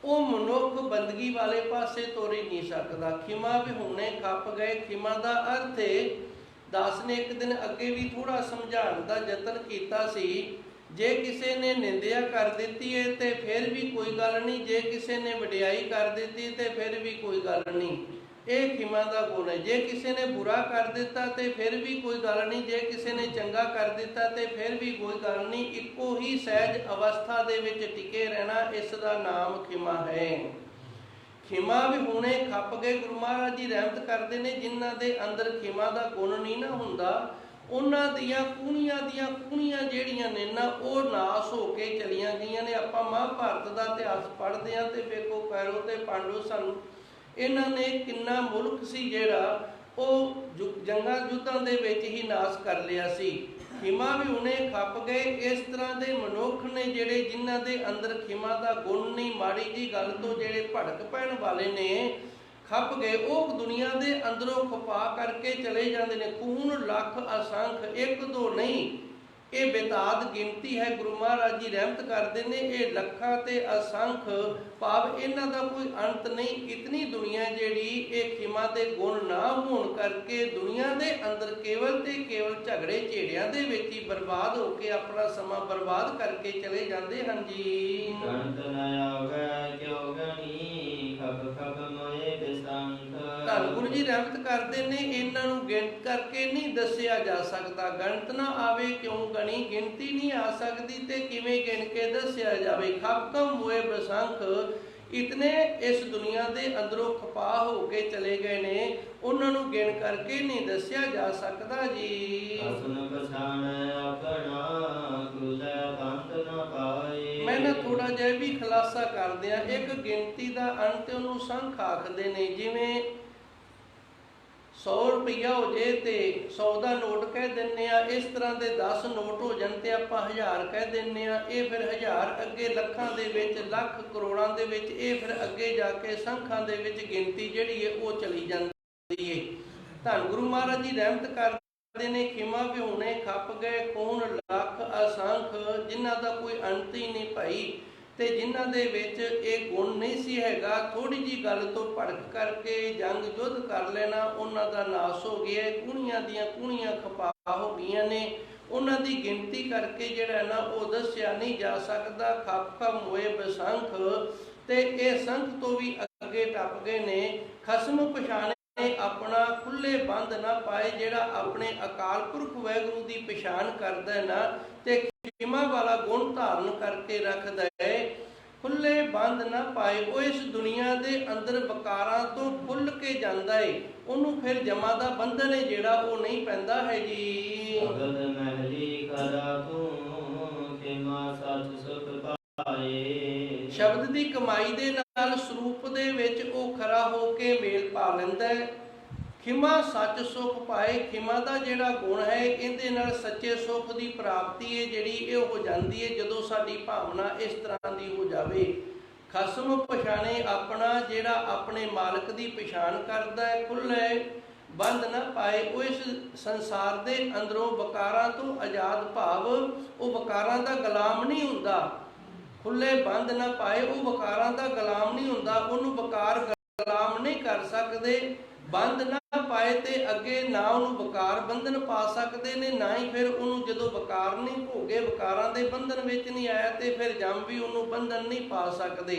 ਉਹ ਮਨੁੱਖ ਬੰਦਗੀ ਵਾਲੇ ਪਾਸੇ ਤੁਰ ਹੀ ਨਹੀਂ ਸਕਦਾ। ਖਿਮਾ ਵਿਹੂਣੇ ਖੱਪ ਗਏ। ਖਿਮਾ ਦਾ ਅਰਥ ਹੈ, ਦਾਸ ਨੇ ਇੱਕ ਦਿਨ ਅੱਗੇ ਵੀ ਥੋੜਾ ਸਮਝਾਉਣ ਦਾ ਯਤਨ ਕੀਤਾ ਸੀ, ਜੇ ਕਿਸੇ ਨੇ ਨਿੰਦਿਆ ਕਰ ਦਿੱਤੀ ਹੈ ਤੇ ਫਿਰ ਵੀ ਕੋਈ ਗੱਲ ਨਹੀਂ, ਜੇ ਕਿਸੇ ਨੇ ਵਡਿਆਈ ਕਰ ਦਿੱਤੀ ਤੇ ਫਿਰ ਵੀ ਕੋਈ ਗੱਲ ਨਹੀਂ। ਇਹ ਖਿਮਾ ਦਾ ਗੁਣ ਹੈ। ਜੇ ਕਿਸੇ ਨੇ ਬੁਰਾ ਕਰ ਦਿੱਤਾ ਤੇ ਫਿਰ ਵੀ ਕੋਈ ਗੱਲ ਨਹੀਂ, ਜੇ ਕਿਸੇ ਨੇ ਚੰਗਾ ਕਰ ਦਿੱਤਾ ਤੇ ਫਿਰ ਵੀ ਕੋਈ ਗੱਲ ਨਹੀਂ। ਇੱਕੋ ਹੀ ਸਹਿਜ ਅਵਸਥਾ ਦੇ ਵਿੱਚ ਟਿਕੇ ਰਹਿਣਾ, ਇਸ ਦਾ ਨਾਮ ਖਿਮਾ ਹੈ। ਖਿਮਾ ਵਿਹੂਣੇ ਖੱਪ ਗਏ। ਗੁਰੂ ਮਹਾਰਾਜ ਜੀ ਰਹਿਮਤ ਕਰਦੇ ਨੇ, ਜਿਨ੍ਹਾਂ ਦੇ ਅੰਦਰ ਖਿਮਾ ਦਾ ਗੁਣ ਨਹੀਂ ਨਾ ਹੁੰਦਾ, ਉਹਨਾਂ ਦੀਆਂ ਕੂਣੀਆਂ ਜਿਹੜੀਆਂ ਨੇ ਨਾ, ਉਹ ਨਾਸ ਹੋ ਕੇ ਚਲੀਆਂ ਗਈਆਂ ਨੇ। ਆਪਾਂ ਮਹਾਭਾਰਤ ਦਾ ਇਤਿਹਾਸ ਪੜ੍ਹਦੇ ਹਾਂ ਤੇ ਵੇਖੋ ਕੈਰੋ ਤੇ ਪਾਂਡੂ ਸਨ। ਇਹਨਾਂ ਨੇ ਕਿੰਨਾ ਮੁਲਕ ਸੀ ਜਿਹੜਾ ਉਹ ਜੰਗਾਂ ਯੁੱਧਾਂ ਦੇ ਵਿੱਚ ਹੀ ਨਾਸ ਕਰ ਲਿਆ ਸੀ। ਖਿਮਾ ਵਿਹੂਣੇ ਖੱਪ ਗਏ। ਇਸ ਤਰ੍ਹਾਂ ਦੇ ਮਨੁੱਖ ਨੇ ਜਿਹੜੇ ਜਿਨ੍ਹਾਂ ਦੇ ਅੰਦਰ ਖਿਮਾ ਦਾ ਗੁਣ ਨਹੀਂ, ਮਾੜੀ ਜੀ ਗੱਲ ਤੋਂ ਜਿਹੜੇ ਭੜਕ ਪੈਣ ਵਾਲੇ ਨੇ, ਖੱਪ ਗਏ। ਉਹ ਦੁਨੀਆ ਦੇ ਅੰਦਰੋਂ ਖਪਾ ਕਰਕੇ ਚਲੇ ਜਾਂਦੇ ਨੇ। ਖੂਨ ਲੱਖ ਅਸੰਖ, ਇੱਕ ਦੋ ਨਹੀਂ, ਇਹ ਬੇਤਾਦ ਗਿਣਤੀ ਹੈ। ਗੁਰੂ ਮਹਾਰਾਜ ਜੀ ਰਹਿਮਤ ਕਰਦੇ ਨੇ, ਇਹ ਲੱਖਾਂ ਤੇ ਅਸੰਖ, ਭਾਵ ਇਹਨਾਂ ਦਾ ਕੋਈ ਅੰਤ ਨਹੀਂ। ਇਤਨੀ ਦੁਨੀਆ ਜਿਹੜੀ ਇਹ ਖਿਮਾ ਦੇ ਗੁਣ ਨਾ ਹੋਣ ਕਰਕੇ ਦੁਨੀਆ ਦੇ ਅੰਦਰ ਕੇਵਲ ਤੇ ਕੇਵਲ ਝਗੜੇ ਝੇੜਿਆਂ ਦੇ ਵਿੱਚ ਹੀ ਬਰਬਾਦ ਹੋ ਕੇ ਆਪਣਾ ਸਮਾਂ ਬਰਬਾਦ ਕਰਕੇ ਚਲੇ ਜਾਂਦੇ ਹਨ ਜੀ। ਗਣਤ ਨ ਆਵੈ ਕਿਉ ਗਣੀ, ਖਬ ਖਬ ਮੋਏ ਬਿਸੰਖ। ਧੰਨ ਗੁਰੂ ਜੀ ਰਹਿਮਤ ਕਰਦੇ ਨੇ, ਇਹਨਾਂ ਨੂੰ ਗਿਣਤ ਕਰਕੇ ਨਹੀਂ ਦੱਸਿਆ ਜਾ ਸਕਦਾ। ਗਣਤ ਨਾ ਆਵੇ ਕਿਉਂ ਗਣੀ, ਗਿਣਤੀ ਨਹੀਂ ਆ ਸਕਦੀ ਤੇ ਕਿਵੇਂ ਗਿਣ ਕੇ ਦੱਸਿਆ ਜਾਵੇ। ਖਬ ਖਬ ਮੋਏ ਬਿਸੰਖ, ਇਤਨੇ ਇਸ ਦੁਨੀਆ ਦੇ ਅੰਦਰੋਂ ਖਪਾ ਹੋ ਕੇ ਚਲੇ ਗਏ ਨੇ, ਉਹਨਾਂ ਨੂੰ ਗਿਣ ਕਰਕੇ ਨਹੀਂ ਦੱਸਿਆ ਜਾ ਸਕਦਾ ਜੀ। ਅਸਨ ਪਛਾਣ ਆਪਣਾ, ਗੁਰੈ ਬੰਦ ਨ ਪਾਏ। ਮੈਂ ਨਾ ਥੋੜਾ ਜਿਹਾ ਵੀ ਖੁਲਾਸਾ ਕਰਦੇ ਆ। ਇੱਕ ਗਿਣਤੀ ਦਾ ਅੰਤ ਉਹਨੂੰ ਸੰਖ ਆਖਦੇ ਨੇ। ਜਿਵੇਂ 100 ਰੁਪਈਆ ਹੋ ਜੇ ਤੇ 100 ਦਾ ਨੋਟ ਕਹਿ ਦਿੰਨੇ ਆ, ਇਸ ਤਰ੍ਹਾਂ ਦੇ 10 ਨੋਟ ਹੋ ਜਾਣ ਤੇ ਆਪਾਂ 1000 ਕਹਿ ਦਿੰਨੇ ਆ। ਇਹ ਫਿਰ 1000 ਅੱਗੇ ਲੱਖਾਂ ਦੇ ਵਿੱਚ, ਲੱਖ ਕਰੋੜਾਂ ਦੇ ਵਿੱਚ, ਇਹ ਫਿਰ ਅੱਗੇ ਜਾ ਕੇ ਸੰਖਾਂ ਦੇ ਵਿੱਚ ਗਿਣਤੀ ਜਿਹੜੀ ਹੈ ਉਹ ਚਲੀ ਜਾਂਦੀ ਹੈ। ਧੰਨ ਗੁਰੂ ਮਹਾਰਾਜ ਜੀ ਰਹਿਮਤ ਕਰਦੇ ਨੇ, ਖਿਮਾ ਵਿਹੂਣੇ ਖੱਪ ਗਏ ਖੂਨ ਲੱਖ ਅਸੰਖ, ਜਿਨ੍ਹਾਂ ਦਾ ਕੋਈ ਅੰਤ ਹੀ ਨਹੀਂ ਭਾਈ, ਤੇ ਜਿਨ੍ਹਾਂ ਦੇ ਵਿੱਚ ਇਹ ਗੁਣ ਨਹੀਂ ਸੀ ਹੈਗਾ। ਥੋੜੀ ਜੀ ਗੱਲ ਤੋਂ ਭੜਕ ਕਰਕੇ ਜੰਗ ਯੁੱਧ ਕਰ ਲੈਣਾ, ਉਹਨਾਂ ਦਾ ਨਾਸ ਹੋ ਗਿਆ। ਕੂਣੀਆਂ ਦੀਆਂ ਕੂਣੀਆਂ ਖਪਾ ਹੋ ਗਈਆਂ ਨੇ, ਉਹਨਾਂ ਦੀ ਗਿਣਤੀ ਕਰਕੇ ਜਿਹੜਾ ਨਾ ਉਹ ਦੱਸਿਆ ਨਹੀਂ ਜਾ ਸਕਦਾ। ਖੱਪ ਖੱਪ ਹੋਏ ਬਸੰਖ, ਤੇ ਇਹ ਸੰਖ ਤੋਂ ਵੀ ਅੱਗੇ ਟੱਪ ਗਏ ਨੇ। ਖਸਮ ਪਛਾਣੇ ਆਪਣਾ, ਖੁੱਲੇ ਬੰਦ ਨਾ ਪਾਏ। ਜਿਹੜਾ ਆਪਣੇ ਅਕਾਲ ਪੁਰਖ ਵਾਹਿਗੁਰੂ ਦੀ ਪਛਾਣ ਕਰਦਾ ਨਾ ਤੇ ਖਿਮਾ ਵਾਲਾ ਗੁਣ ਧਾਰਨ ਕਰਕੇ ਰੱਖਦਾ ਹੈ, ਖੁੱਲੇ ਬੰਦ ਨਾ ਪਾਏ। ਉਹ ਇਸ ਦੁਨੀਆ ਦੇ ਅੰਦਰ ਵਕਾਰਾਂ ਤੋਂ ਖੁੱਲ ਕੇ ਜਾਂਦਾ ਏ, ਉਹਨੂੰ ਫਿਰ ਜਮਾ ਦਾ ਬੰਧਨ ਹੈ ਜਿਹੜਾ ਉਹ ਨਹੀਂ ਪੈਂਦਾ ਹੈ ਜੀ। ਭਗਤ ਮਹਿਲੀ ਕਰਾ ਤੂੰ, ਖਿਮਾ ਸਚ ਸੁਖ ਪਾਏ। ਸ਼ਬਦ ਦੀ ਕਮਾਈ ਦੇ ਨਾਲ ਸਰੂਪ ਦੇ ਵਿੱਚ ਉਹ ਖਰਾ ਹੋ ਕੇ ਮੇਲ ਪਾ ਲੈਂਦਾ ਹੈ। ਖਿਮਾ ਸੱਚ ਸੁਖ ਪਾਏ, ਖਿਮਾ ਦਾ ਜਿਹੜਾ ਗੁਣ ਹੈ ਇਹਦੇ ਨਾਲ ਸੱਚੇ ਸੁਖ ਦੀ ਪ੍ਰਾਪਤੀ ਹੈ ਜਿਹੜੀ ਇਹ ਹੋ ਜਾਂਦੀ ਹੈ ਜਦੋਂ ਸਾਡੀ ਭਾਵਨਾ ਇਸ ਤਰ੍ਹਾਂ ਦੀ ਹੋ ਜਾਵੇ। ਖਸਮ ਪਛਾਣੇ ਆਪਣਾ, ਜਿਹੜਾ ਆਪਣੇ ਮਾਲਕ ਦੀ ਪਛਾਣ ਕਰਦਾ ਹੈ, ਖੁੱਲੇ ਬੰਦ ਨਾ ਪਾਏ। ਉਹ ਇਸ ਸੰਸਾਰ ਦੇ ਅੰਦਰੋਂ ਵਕਾਰਾਂ ਤੋਂ ਆਜ਼ਾਦ, ਭਾਵ ਉਹ ਵਕਾਰਾਂ ਦਾ ਗੁਲਾਮ ਨਹੀਂ ਹੁੰਦਾ। ਖੁੱਲੇ ਬੰਦ ਨਾ ਪਾਏ, ਉਹ ਵਕਾਰਾਂ ਦਾ ਗੁਲਾਮ ਨਹੀਂ ਹੁੰਦਾ, ਉਹਨੂੰ ਵਕਾਰ ਗੁਲਾਮ ਨਹੀਂ ਕਰ ਸਕਦੇ। ਬੰਦ ਨਾ ਪਾਏ ਤੇ ਅੱਗੇ ਨਾ ਉਹਨੂੰ ਵਕਾਰ ਬੰਧਨ ਪਾ ਸਕਦੇ ਨੇ, ਨਾ ਹੀ ਫਿਰ ਉਹਨੂੰ ਜਦੋਂ ਵਕਾਰ ਨਹੀਂ ਭੋਗੇ, ਵਕਾਰਾਂ ਦੇ ਬੰਧਨ ਵਿੱਚ ਨਹੀਂ ਆਇਆ ਤੇ ਫਿਰ ਜੰਮ ਵੀ ਉਹਨੂੰ ਬੰਧਨ ਨਹੀਂ ਪਾ ਸਕਦੇ।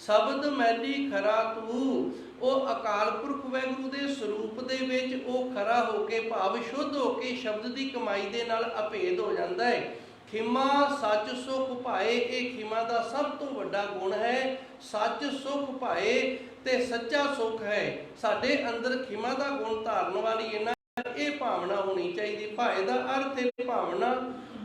ਸ਼ਬਦ ਮੈਲੀ ਖਰਾ ਤੂੰ, ਉਹ ਅਕਾਲ ਪੁਰਖ ਵਾਹਿਗੁਰੂ ਦੇ ਸਰੂਪ ਦੇ ਵਿੱਚ ਉਹ ਖਰਾ ਹੋ ਕੇ, ਭਾਵ ਸ਼ੁੱਧ ਹੋ ਕੇ ਸ਼ਬਦ ਦੀ ਕਮਾਈ ਦੇ ਨਾਲ ਅਭੇਦ ਹੋ ਜਾਂਦਾ ਹੈ। ਖਿਮਾ ਸੱਚ ਸੁਖ ਪਾਏ, ਇਹ ਖਿਮਾ ਦਾ ਸਭ ਤੋਂ ਵੱਡਾ ਗੁਣ ਹੈ। ਸੱਚ ਸੁਖ ਪਾਏ ਤੇ ਸੱਚਾ ਸੁਖ ਹੈ। ਸਾਡੇ ਅੰਦਰ ਖਿਮਾ ਦਾ ਗੁਣ ਧਾਰਨ ਵਾਲੀ ਇਹ ਭਾਵਨਾ ਹੋਣੀ ਚਾਹੀਦੀ। ਭਾਏ ਦਾ ਅਰਥ ਹੈ ਭਾਵਨਾ।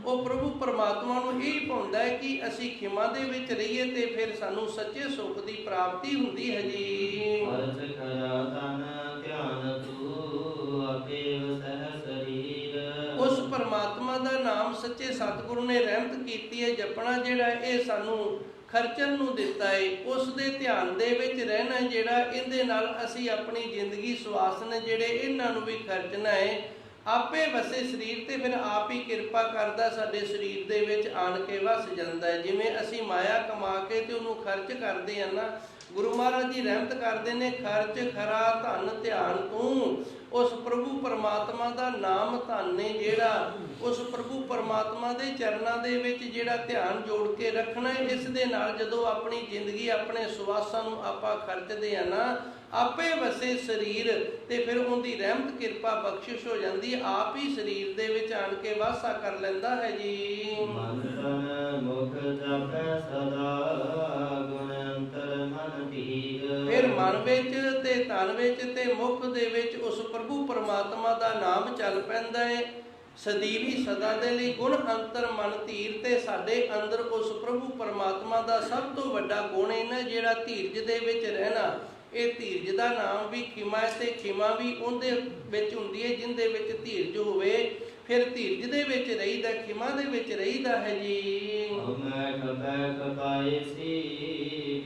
ਉਹ ਪ੍ਰਭੂ ਪਰਮਾਤਮਾ ਨੂੰ ਇਹ ਪਾਉਂਦਾ ਹੈ ਕਿ ਅਸੀਂ ਖਿਮਾ ਦੇ ਵਿੱਚ ਰਹੀਏ ਤੇ ਫਿਰ ਸਾਨੂੰ ਸੱਚੇ ਸੁਖ ਦੀ ਪ੍ਰਾਪਤੀ ਹੁੰਦੀ ਹੈ ਜੀ। ਅਰਥ ਖਰਾ ਤਨ ਧਿਆਨ ਤੂੰ, ਆਪੇ ਵਸਹਿ ਸਰੀਰ। ਉਸ ਪਰਮਾਤਮਾ ਦਾ ਨਾਮ ਸੱਚੇ ਸਤਿਗੁਰੂ ਨੇ ਰਹਿਮਤ ਕੀਤੀ ਹੈ, ਜਪਣਾ ਜਿਹੜਾ ਇਹ ਸਾਨੂੰ ਖਰਚਣ ਨੂੰ ਦਿੱਤਾ ਹੈ। ਉਸ ਦੇ ਧਿਆਨ ਦੇ ਵਿੱਚ ਰਹਿਣਾ ਜਿਹੜਾ, ਇਹਦੇ ਨਾਲ ਅਸੀਂ ਆਪਣੀ ਜ਼ਿੰਦਗੀ ਸੁਆਸਨ ਜਿਹੜੇ ਇਹਨਾਂ ਨੂੰ ਵੀ ਖਰਚਣਾ ਹੈ। ਆਪੇ ਵਸੇ ਸਰੀਰ, ਤੇ ਫਿਰ ਆਪ ਹੀ ਕਿਰਪਾ ਕਰਦਾ ਸਾਡੇ ਸਰੀਰ ਦੇ ਵਿੱਚ ਆਣ ਕੇ ਵਸ ਜਾਂਦਾ ਹੈ। ਜਿਵੇਂ ਅਸੀਂ ਮਾਇਆ ਕਮਾ ਕੇ ਤੇ ਉਹਨੂੰ ਖਰਚ ਕਰਦੇ ਹਾਂ ਨਾ, ਗੁਰੂ ਮਹਾਰਾਜ ਜੀ ਰਹਿਮਤ ਕਰਦੇ ਨੇ, ਖਰਚ ਖਰਾ ਧਨ ਧਿਆਨ ਤੂੰ। ਉਸ ਪ੍ਰਭੂ ਪਰਮਾਤਮਾ ਦਾ ਨਾਮ ਧਨ ਨੇ ਜਿਹੜਾ, ਉਸ ਪ੍ਰਭੂ ਪਰਮਾਤਮਾ ਦੇ ਚਰਨਾਂ ਦੇ ਵਿੱਚ ਜਿਹੜਾ ਧਿਆਨ ਜੋੜ ਕੇ ਰੱਖਣਾ ਹੈ। ਇਸ ਦੇ ਨਾਲ ਜਦੋਂ ਆਪਣੀ ਜ਼ਿੰਦਗੀ, ਆਪਣੇ ਸੁਆਸਾਂ ਨੂੰ ਆਪਾਂ ਖਰਚਦੇ ਆ ਨਾ, ਆਪੇ ਵਸੇ ਸਰੀਰ, ਤੇ ਫਿਰ ਉਹਦੀ ਰਹਿਮਤ ਕਿਰਪਾ ਬਖਸ਼ਿਸ਼ ਹੋ ਜਾਂਦੀ ਹੈ। ਆਪ ਹੀ ਸਰੀਰ ਦੇ ਵਿੱਚ ਆਣ ਕੇ ਵਾਸਾ ਕਰ ਲੈਂਦਾ ਹੈ ਜੀ। ਮਨ ਤਨ ਮੁਖ ਜਪੈ ਸਦਾ, ਗੁਣ ਅੰਤਰ ਮਨ ਧੀਰ। ਫਿਰ ਮਨ ਵਿੱਚ ਤੇ ਤਨ ਵਿੱਚ ਤੇ ਮੁਖ ਦੇ ਵਿੱਚ ਉਸ ਪ੍ਰਭੂ ਪਰਮਾਤਮਾ ਦਾ ਨਾਮ ਚੱਲ ਪੈਂਦਾ ਹੈ ਸਦੀਵੀ ਸਦਾ ਦੇ ਲਈ। ਗੁਣ ਅੰਤਰ ਮਨ ਧੀਰ, ਤੇ ਸਾਡੇ ਅੰਦਰ ਉਸ ਪ੍ਰਭੂ ਪਰਮਾਤਮਾ ਦਾ ਸਭ ਤੋਂ ਵੱਡਾ ਗੁਣ ਹੈ ਨਾ ਜਿਹੜਾ ਧੀਰਜ ਦੇ ਵਿੱਚ ਰਹਿਣਾ। ਇਹ ਧੀਰਜ ਦਾ ਨਾਮ ਵੀ ਖਿਮਾ ਹੈ, ਤੇ ਖਿਮਾ ਵੀ ਉਹਦੇ ਵਿੱਚ ਹੁੰਦੀ ਹੈ ਜਿੰਦੇ ਵਿੱਚ ਧੀਰਜ ਹੋਵੇ। ਫਿਰ ਧੀਰਜ ਦੇ ਵਿੱਚ ਰਹੀਦਾ, ਖਿਮਾ ਦੇ ਵਿੱਚ ਰਹੀਦਾ ਹੈ ਜੀ। ਮੈਂ ਖਪੈ ਖਪਾਏ ਸੀ,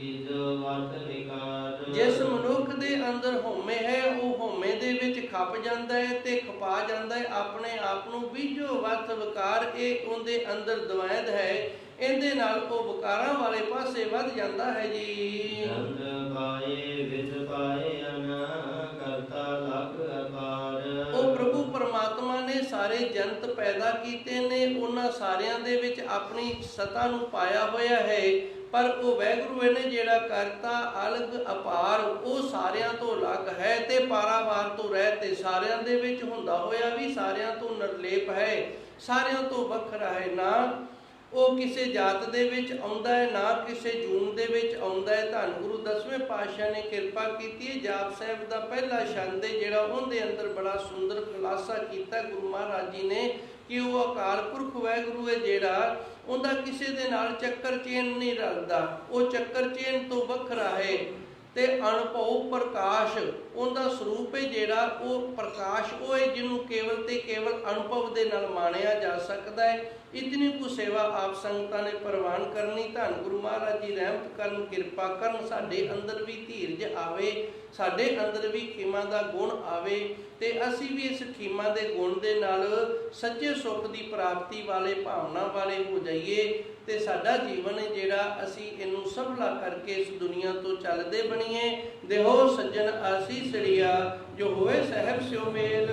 ਬਿਜੋ ਵਤ ਵਿਕਾਰ। ਜਿਸ ਮਨੁੱਖ ਦੇ ਅੰਦਰ ਹਉਮੈ ਹੈ, ਉਹ ਹਉਮੈ ਦੇ ਵਿੱਚ ਖਪ ਖਪ ਜਾਂਦਾ ਹੈ ਤੇ ਖਪਾ ਜਾਂਦਾ ਹੈ ਆਪਣੇ ਆਪ ਨੂੰ। ਬੀਜੋ ਵਤ ਵਿਕਾਰ ਇਹ ਉਹਦੇ ਅੰਦਰ ਦਵੈਦ ਹੈ, ਇਹਦੇ ਨਾਲ ਉਹ ਵਿਕਾਰਾਂ ਵਾਲੇ ਪਾਸੇ ਵੱਧ ਜਾਂਦਾ ਹੈ ਜੀ। ਚੰਦ ਪਾਏ ਵਿਚ ਪਾਏ ਅਨ ਕਰਤਾ ਲਖ ਅਪਾਰ। ਉਹ ਪ੍ਰਭੂ ਪਰਮਾਤਮਾ ਨੇ ਸਾਰੇ ਜੰਤ ਪੈਦਾ ਕੀਤੇ ਨੇ, ਉਹਨਾਂ ਸਾਰਿਆਂ ਦੇ ਵਿੱਚ ਆਪਣੀ ਸਤਾ ਨੂੰ ਪਾਇਆ ਹੋਇਆ ਹੈ, ਪਰ ਉਹ ਵਾਹਿਗੁਰੂ ਨੇ ਜਿਹੜਾ ਕਰਤਾ ਅਲਗ ਅਪਾਰ, ਉਹ ਸਾਰਿਆਂ ਤੋਂ ਅਲੱਗ ਹੈ ਤੇ ਪਾਰਾਵਾਰ ਤੋਂ ਰਹਿਤ ਤੇ ਸਾਰਿਆਂ ਦੇ ਵਿੱਚ ਹੁੰਦਾ ਹੋਇਆ ਵੀ ਸਾਰਿਆਂ ਤੋਂ ਨਿਰਲੇਪ ਹੈ, ਸਾਰਿਆਂ ਤੋਂ ਵੱਖਰਾ ਹੈ। ਨਾ ਉਹ ਕਿਸੇ ਜਾਤ ਦੇ ਵਿੱਚ ਆਉਂਦਾ ਹੈ, ਨਾ ਕਿਸੇ ਜੂਨ ਦੇ ਵਿੱਚ ਆਉਂਦਾ ਹੈ। ਧੰਨ ਗੁਰੂ ਦਸਵੇਂ ਪਾਤਸ਼ਾਹ ਨੇ ਕਿਰਪਾ ਕੀਤੀ ਹੈ, ਜਾਪ ਸਾਹਿਬ ਦਾ ਪਹਿਲਾ ਛੰਦ ਹੈ ਜਿਹੜਾ ਉਹਦੇ ਅੰਦਰ ਬੜਾ ਸੁੰਦਰ ਖੁਲਾਸਾ ਕੀਤਾ ਗੁਰੂ ਮਹਾਰਾਜ ਜੀ ਨੇ ਕਿ ਉਹ ਅਕਾਲ ਪੁਰਖ ਵਾਹਿਗੁਰੂ ਹੈ ਜਿਹੜਾ ਉਹਦਾ ਕਿਸੇ ਦੇ ਨਾਲ ਚੱਕਰ ਚੇਨ ਨਹੀਂ ਰਲਦਾ, ਉਹ ਚੱਕਰ ਚੇਨ ਤੋਂ ਵੱਖਰਾ ਹੈ ਤੇ ਅਨੁਭਵ ਪ੍ਰਕਾਸ਼ ਉਹਦਾ ਸਰੂਪ ਹੈ ਜਿਹੜਾ ਉਹ ਪ੍ਰਕਾਸ਼ ਉਹ ਹੈ ਜਿਹਨੂੰ ਕੇਵਲ ਤੇ ਕੇਵਲ ਅਨੁਭਵ ਦੇ ਨਾਲ ਮਾਣਿਆ ਜਾ ਸਕਦਾ ਹੈ। ਇਤਨੀ ਕੁ ਸੇਵਾ ਆਪ ਸੰਗਤਾਂ ਨੇ ਪ੍ਰਵਾਨ ਕਰਨੀ। ਧੰਨ ਗੁਰੂ ਮਹਾਰਾਜ ਜੀ ਰਹਿਮਤ ਕਰਨ, ਕਿਰਪਾ ਕਰਨ, ਸਾਡੇ ਅੰਦਰ ਵੀ ਧੀਰਜ ਆਵੇ, ਸਾਡੇ ਅੰਦਰ ਵੀ ਖਿਮਾ ਦਾ ਗੁਣ ਆਵੇ ਤੇ ਅਸੀਂ ਵੀ ਇਸ ਖਿਮਾ ਦੇ ਗੁਣ ਦੇ ਨਾਲ ਸੱਚੇ ਸੁੱਖ ਦੀ ਪ੍ਰਾਪਤੀ ਵਾਲੇ ਭਾਵਨਾ ਵਾਲੇ ਹੋ ਜਾਈਏ ਤੇ ਸਾਡਾ ਜੀਵਨ ਹੈ ਜਿਹੜਾ ਅਸੀਂ ਇਹਨੂੰ ਸਫਲਾ ਕਰਕੇ ਇਸ ਦੁਨੀਆ ਤੋਂ ਚੱਲਦੇ ਬਣੀਏ। ਦੇਹੋ ਸੱਜਣ ਆਸੀਸੜੀਆ ਜੋ ਹੋਵੇ ਸਹਿਬ ਸਿਓ ਮੇਲ।